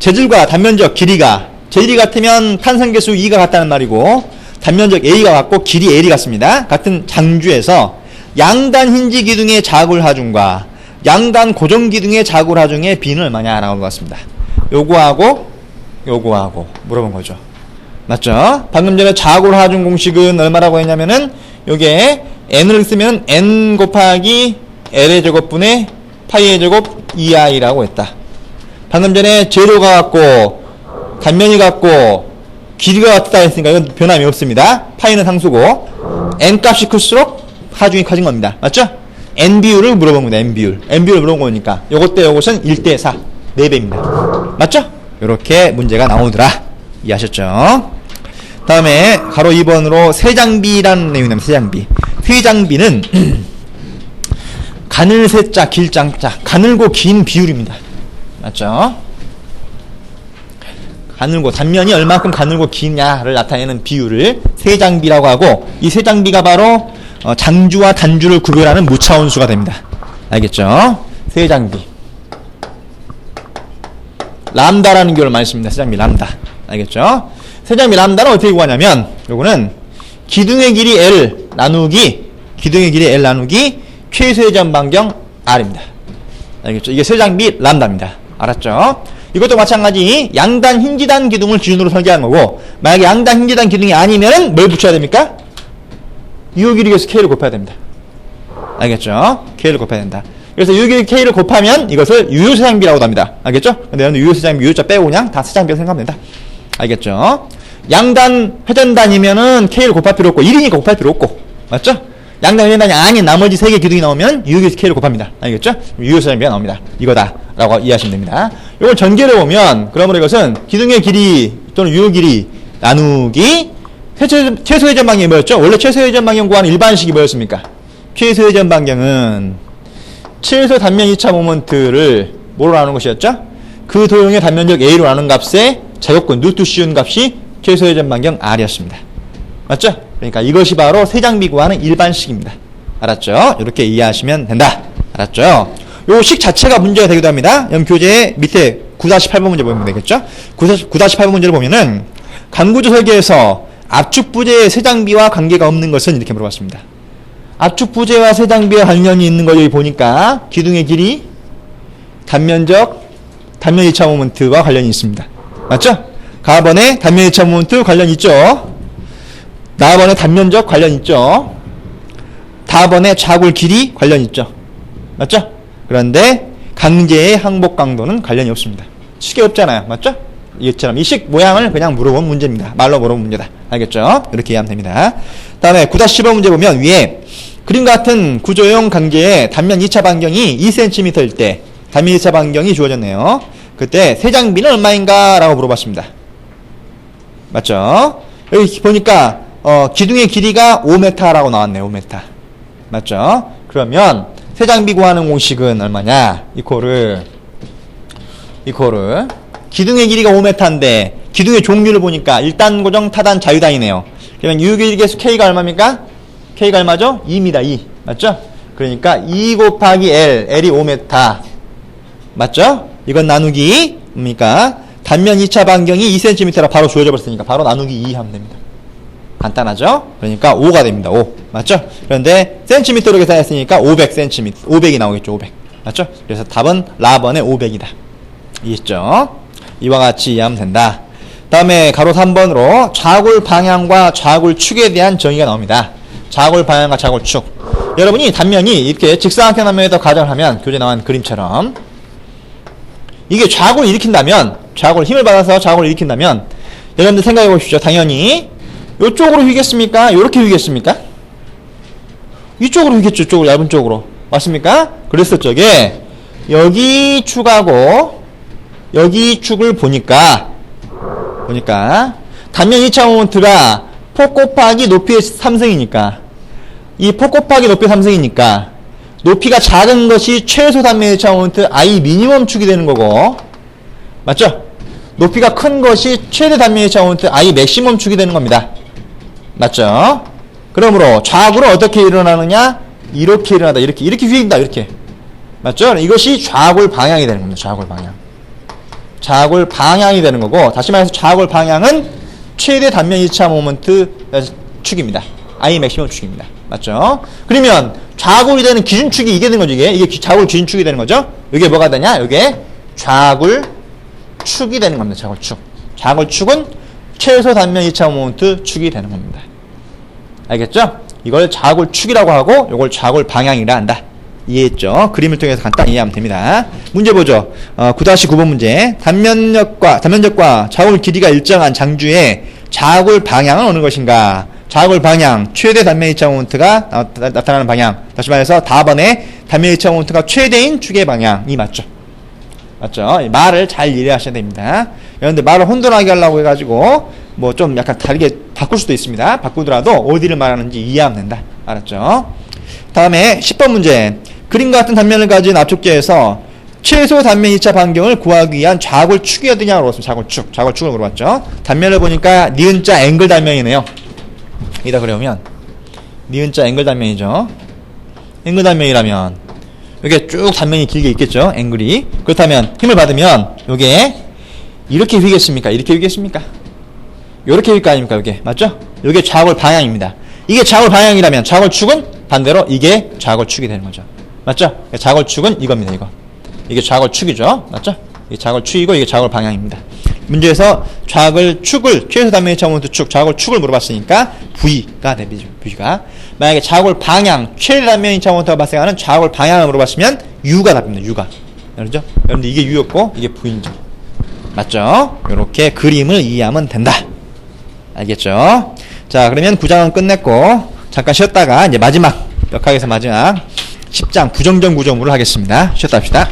재질과 단면적 길이가 재질이 같으면 탄성계수 2가 같다는 말이고 단면적 A가 같고 길이 L이 같습니다. 같은 장주에서 양단 힌지 기둥의 자굴 하중과 양단 고정 기둥의 자굴 하중의 B는 얼마냐 라고 물어봤습니다. 요거하고 물어본 거죠. 맞죠? 방금 전에 자굴 하중 공식은 얼마라고 했냐면은 요게 N을 쓰면 N 곱하기 L의 제곱분의 파이의 제곱 2i라고 했다. 방금 전에 재료가 같고 단면이 같고 길이가 같다 했으니까 이건 변함이 없습니다. 파이는 상수고 N 값이 클수록 하중이 커진 겁니다. 맞죠? N 비율을 물어본 겁니다. N 비율을 물어본 거니까 요것 대 요것은 1대 4 4배입니다. 맞죠? 요렇게 문제가 나오더라. 이해하셨죠? 다음에 가로 2번으로 세장비라는 내용이 나옵니다. 세장비. 세장비는 가늘 세자 길장자 가늘고 긴 비율입니다. 맞죠? 가늘고 단면이 얼마큼 가늘고 기냐를 나타내는 비율을 세장비라고 하고 이 세장비가 바로 장주와 단주를 구별하는 무차원수가 됩니다. 알겠죠? 세장비 람다라는 교를 많이 씁니다. 세장비 람다. 알겠죠? 세장비 람다는 어떻게 구하냐면 요거는 기둥의 길이 L 나누기 최소의 전반경 R입니다. 알겠죠? 이게 세장비 람다입니다. 알았죠? 이것도 마찬가지 양단 hin지단 기둥을 기준으로 설계하는 거고, 만약에 양단 hin지단 기둥이 아니면은 뭘 붙여야 됩니까? 유효 길이에서 K를 곱해야 됩니다. 알겠죠? K를 곱해야 된다. 그래서 유효 길이 K를 곱하면 이것을 유효 세장비라고도 합니다. 알겠죠? 근데 여러분들 유효 세장비 유효자 빼고 그냥 다 세장비로 생각하면 된다. 알겠죠? 양단 회전단이면은 K를 곱할 필요 없고 1이니까 곱할 필요 없고, 맞죠? 양단 회전단이 아닌 나머지 3개 기둥이 나오면 유효 길이 K를 곱합니다. 알겠죠? 유효 세장비가 나옵니다. 이거다 라고 이해하시면 됩니다. 이걸 전개를 보면 그러므로 이것은 기둥의 길이 또는 유효 길이 나누기 최소 회전 반경이 뭐였죠? 원래 최소 회전 반경 구하는 일반식이 뭐였습니까? 최소 회전 반경은 최소 단면 2차 모먼트를 뭐로 나누는 것이었죠? 그 도형의 단면적 A로 나눈 값의 제곱근 루트 씌운 값이 최소 회전 반경 R이었습니다. 맞죠? 그러니까 이것이 바로 세장비 구하는 일반식입니다. 알았죠? 이렇게 이해하시면 된다. 알았죠? 요 식 자체가 문제가 되기도 합니다. 교재 밑에 9-8번 문제 보면 되겠죠? 9-8번 문제를 보면은 강구조 설계에서 압축 부재의 세장비와 관계가 없는 것은 이렇게 물어봤습니다. 압축 부재와 세장비와 관련이 있는 거 여기 보니까 기둥의 길이, 단면 2차 모먼트와 관련이 있습니다. 맞죠? 가번에 단면 2차 모먼트 관련 있죠? 나번에 단면적 관련 있죠? 다번에 좌굴 길이 관련 있죠? 맞죠? 그런데 강제의 항복 강도는 관련이 없습니다. 식이 없잖아요. 맞죠? 이것처럼 이 식 모양을 그냥 물어본 문제입니다. 말로 물어본 문제다. 알겠죠? 이렇게 이해하면 됩니다. 다음에 9-15 문제 보면 위에 그림과 같은 구조형 강제의 단면 2차 반경이 2cm일 때 단면 2차 반경이 주어졌네요. 그때 세장비는 얼마인가? 라고 물어봤습니다. 맞죠? 여기 보니까 기둥의 길이가 5m라고 나왔네요. 5m. 맞죠? 그러면 세장비 구하는 공식은 얼마냐? 이코를 기둥의 길이가 5m인데 기둥의 종류를 보니까 1단 고정, 타단, 자유단이네요. 그러면 유효기계수 K가 얼마입니까? K가 얼마죠? 2입니다. 2. 맞죠? 그러니까 2 곱하기 L이 5m. 맞죠? 이건 나누기 뭡니까? 단면 2차 반경이 2cm라 바로 주어져 버렸으니까 바로 나누기 2 하면 됩니다. 간단하죠? 그러니까 5가 됩니다. 5. 맞죠? 그런데 센티미터로 계산했으니까 500cm. 500이 나오겠죠. 500. 맞죠? 그래서 답은 라번의 500이다. 이해했죠? 이와 같이 이해하면 된다. 다음에 가로 3번으로 좌굴 방향과 좌굴 축에 대한 정의가 나옵니다. 좌굴 방향과 좌굴 축. 여러분이 단면이 이렇게 직사각형 단면에다 가정을 하면 교재 나온 그림처럼 이게 좌굴을 일으킨다면, 좌굴 힘을 받아서 좌굴을 일으킨다면 여러분들 생각해 보십시오. 당연히 이쪽으로 휘겠습니까? 이렇게 휘겠습니까? 이쪽으로 휘겠죠. 이쪽으로, 얇은 쪽으로. 맞습니까? 그랬을 적에 여기 축하고 여기 축을 보니까 단면 2차 모먼트가 폭 곱하기 높이의 3승이니까 이 폭 곱하기 높이 3승이니까 높이가 작은 것이 최소 단면 2차 모먼트 I 미니멈 축이 되는 거고, 맞죠? 높이가 큰 것이 최대 단면 2차 모먼트 I 맥시멈 축이 되는 겁니다. 맞죠? 그러므로 좌굴은 어떻게 일어나느냐? 이렇게 일어나다. 이렇게 휘긴다. 이렇게. 맞죠? 이것이 좌굴 방향이 되는 겁니다. 좌굴 방향. 좌굴 방향이 되는 거고, 다시 말해서 좌굴 방향은 최대 단면 2차 모먼트 축입니다. I 맥시멈 축입니다. 맞죠? 그러면 좌굴이 되는 기준축이 이게 되는 거죠. 이게 좌굴 기준축이 되는 거죠. 이게 뭐가 되냐? 이게 좌굴 축이 되는 겁니다. 좌굴 축. 좌굴 축은 최소 단면 2차 모먼트 축이 되는 겁니다. 알겠죠? 이걸 좌굴 축이라고 하고 이걸 좌굴 방향이라 한다. 이해했죠? 그림을 통해서 간단히 이해하면 됩니다. 문제 보죠. 9-9번 문제. 단면적과 좌굴 길이가 일정한 장주의 좌굴 방향은 어느 것인가? 좌굴 방향, 최대 단면 2차 모먼트가 나타나는 방향. 다시 말해서 다번에 단면 2차 모먼트가 최대인 축의 방향이 맞죠? 맞죠? 말을 잘 이해하셔야 됩니다. 그런데 말을 혼돈하게 하려고 해가지고 뭐 좀 약간 다르게 바꿀 수도 있습니다. 바꾸더라도 어디를 말하는지 이해하면 된다. 알았죠? 다음에 10번 문제. 그림과 같은 단면을 가진 압축제에서 최소 단면 2차 반경을 구하기 위한 좌굴 축이 어디냐고 물어봤습니다. 좌굴 축을 물어봤죠. 단면을 보니까 니은자 앵글 단면이네요. 이다 그러면 니은자 앵글 단면이죠. 앵글 단면이라면 이게 쭉 단면이 길게 있겠죠. 앵글이. 그렇다면 힘을 받으면 요게 이렇게 휘겠습니까? 이렇게 휘겠습니까? 요렇게 휘니까 아닙니까? 요게. 맞죠? 요게 좌굴 방향입니다. 이게 좌굴 방향이라면 좌굴 축은 반대로 이게 좌굴 축이 되는 거죠. 맞죠? 좌굴 축은 이겁니다. 이거. 이게 좌골 축이죠. 맞죠? 이게 좌골 축이고 이게 좌골 방향입니다. 문제에서 좌골 축을 최소 단면의 차원부터 축, 좌골 축을 물어봤으니까 V가 됩니다. V가. 만약에 좌골 방향, 최대 단면의 차원부터 발생하는 좌골 방향을 물어봤으면 U가 답입니다. U가. 알죠? 여러분들 이게 U였고 이게 V인지. 맞죠? 이렇게 그림을 이해하면 된다. 알겠죠? 자, 그러면 9장은 끝냈고 잠깐 쉬었다가 이제 마지막 역학에서 마지막 10장 부정전 구조물을 하겠습니다. 쉬었다 합시다.